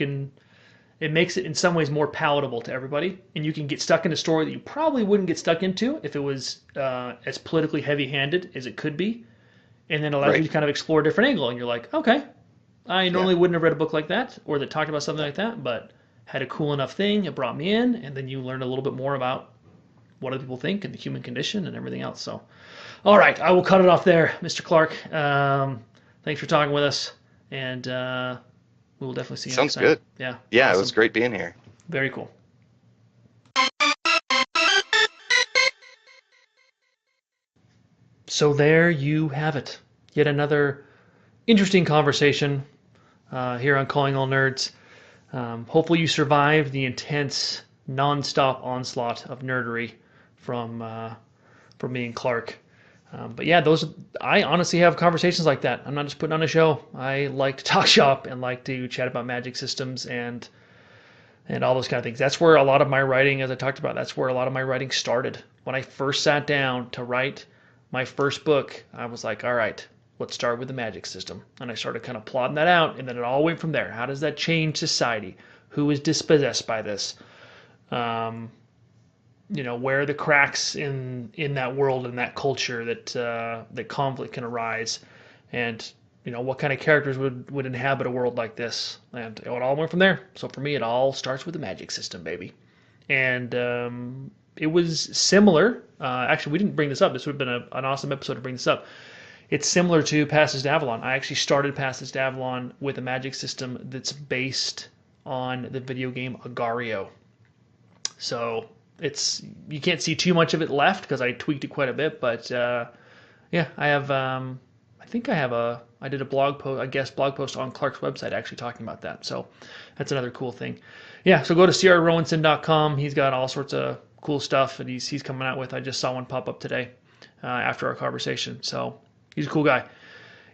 [SPEAKER 2] it makes it in some ways more palatable to everybody, and you can get stuck in a story that you probably wouldn't get stuck into if it was as politically heavy-handed as it could be, and then allows you
[SPEAKER 4] Right.
[SPEAKER 2] to kind of explore a different angle, and you're like, okay, I normally wouldn't have read a book like that or that talked about something like that, but had a cool enough thing, it brought me in, and then you learn a little bit more about what other people think and the human condition and everything else. So, all right, I will cut it off there, Mr. Clark. Thanks for talking with us, and we will definitely see you
[SPEAKER 4] Sounds
[SPEAKER 2] next time.
[SPEAKER 4] good.
[SPEAKER 2] Yeah.
[SPEAKER 4] Yeah,
[SPEAKER 2] awesome.
[SPEAKER 4] It was great being here.
[SPEAKER 2] Very cool. So there you have it. Yet another interesting conversation here on Calling All Nerds. Hopefully you survived the intense, non-stop onslaught of nerdery from me and Clark. But yeah, I honestly have conversations like that. I'm not just putting on a show. I like to talk shop and like to chat about magic systems and all those kind of things. That's where a lot of my writing, as I talked about, that's where a lot of my writing started. When I first sat down to write my first book, I was like, all right, let's start with the magic system. And I started kind of plotting that out, and then it all went from there. How does that change society? Who is dispossessed by this? Where are the cracks in that world and that culture that conflict can arise? And what kind of characters would inhabit a world like this? And it all went from there. So for me, it all starts with the magic system, baby. And it was similar. Actually, we didn't bring this up. This would have been an awesome episode to bring this up. It's similar to Passage to Avalon. I actually started Passage to Avalon with a magic system that's based on the video game Agario. So you can't see too much of it left because I tweaked it quite a bit. But yeah, I have. I did a blog post, a guest blog post on Clark's website actually talking about that. So that's another cool thing. Yeah, so go to crrowenson.com. He's got all sorts of cool stuff that he's coming out with. I just saw one pop up today after our conversation. So he's a cool guy.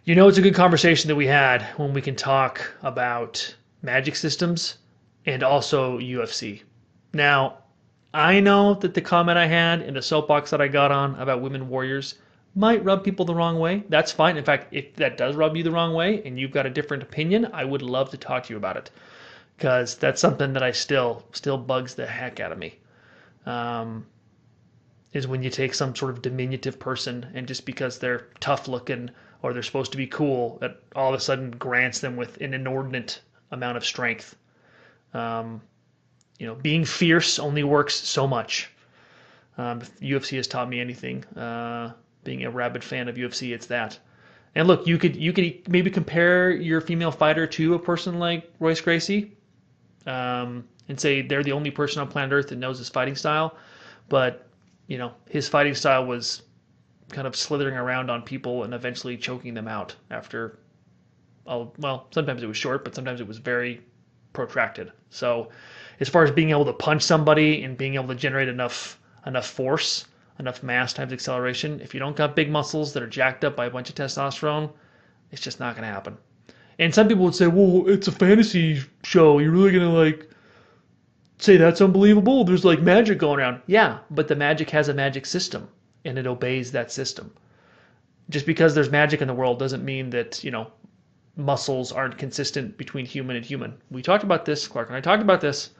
[SPEAKER 2] It's a good conversation that we had when we can talk about magic systems and also UFC. Now, I know that the comment I had in the soapbox that I got on about women warriors might rub people the wrong way. That's fine. In fact, if that does rub you the wrong way and you've got a different opinion, I would love to talk to you about it, because that's something that I still bugs the heck out of me. Is when you take some sort of diminutive person and just because they're tough looking or they're supposed to be cool, that all of a sudden grants them with an inordinate amount of strength. Being fierce only works so much. If UFC has taught me anything, being a rabid fan of UFC, it's that. And look, you could maybe compare your female fighter to a person like Royce Gracie, and say they're the only person on planet Earth that knows his fighting style. But his fighting style was kind of slithering around on people and eventually choking them out after. Sometimes it was short, but sometimes it was very protracted. So, as far as being able to punch somebody and being able to generate enough force, enough mass times acceleration, if you don't got big muscles that are jacked up by a bunch of testosterone, it's just not going to happen. And some people would say, well, it's a fantasy show. You're really going to say that's unbelievable? There's magic going around. Yeah, but the magic has a magic system and it obeys that system. Just because there's magic in the world doesn't mean that, muscles aren't consistent between human and human. We talked about this, Clark and I talked about this.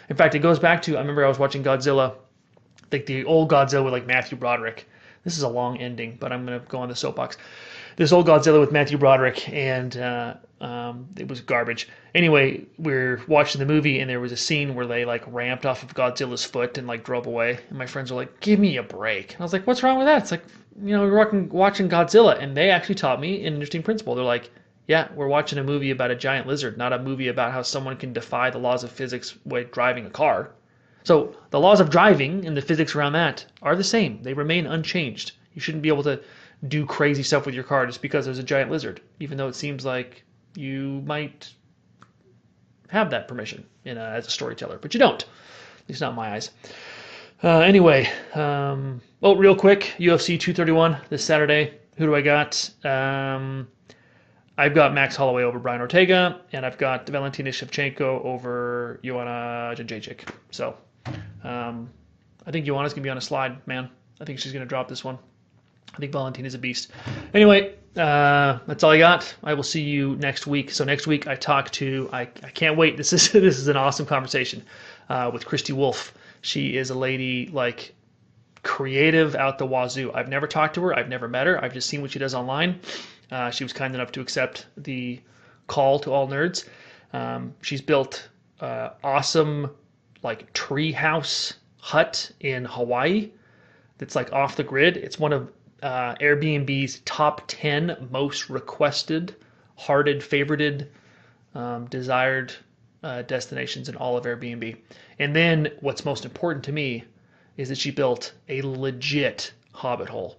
[SPEAKER 2] In fact, it goes back to, I remember I was watching Godzilla, the old Godzilla with Matthew Broderick. This is a long ending, but I'm going to go on the soapbox. This old Godzilla with Matthew Broderick, and it was garbage. Anyway, we're watching the movie, and there was a scene where they ramped off of Godzilla's foot and drove away. And my friends were like, "Give me a break!" And I was like, "What's wrong with that?" It's we're watching Godzilla, and they actually taught me an interesting principle. They're like, "Yeah, we're watching a movie about a giant lizard, not a movie about how someone can defy the laws of physics while driving a car." So the laws of driving and the physics around that are the same. They remain unchanged. You shouldn't be able to do crazy stuff with your car just because there's a giant lizard, even though it seems like you might have that permission as a storyteller, but you don't. At least not in my eyes. Anyway, real quick, UFC 231 this Saturday. Who do I got? I've got Max Holloway over Brian Ortega, and I've got Valentina Shevchenko over Joanna Jędrzejczyk. So I think Joanna's going to be on a slide, man. I think she's going to drop this one. I think Valentina's a beast. Anyway, that's all I got. I will see you next week. So next week I can't wait. This is an awesome conversation with Christy Wolf. She is a lady creative out the wazoo. I've never talked to her. I've never met her. I've just seen what she does online. She was kind enough to accept the call to all nerds. She's built awesome treehouse hut in Hawaii that's off the grid. It's one of Airbnb's top 10 most requested, hearted, favorited, desired destinations in all of Airbnb. And then what's most important to me is that she built a legit hobbit hole.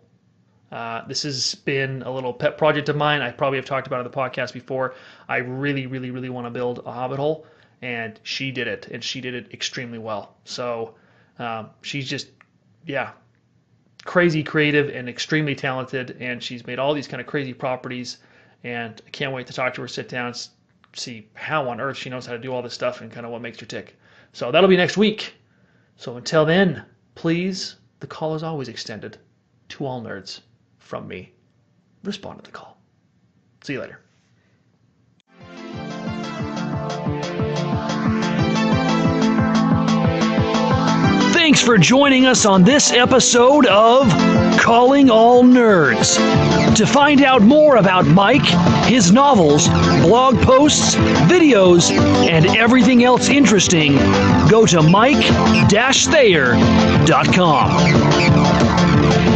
[SPEAKER 2] This has been a little pet project of mine. I probably have talked about it on the podcast before. I really, really, really want to build a hobbit hole, and she did it, and she did it extremely well. So she's just, crazy creative and extremely talented, and she's made all these kind of crazy properties, and I can't wait to talk to her, sit down, see how on earth she knows how to do all this stuff and kind of what makes her tick. So that'll be next week. So until then, please, the call is always extended to all nerds. From me, respond to the call. See you later.
[SPEAKER 1] Thanks for joining us on this episode of Calling All Nerds. To find out more about Mike, his novels, blog posts, videos, and everything else interesting, go to mike-thayer.com.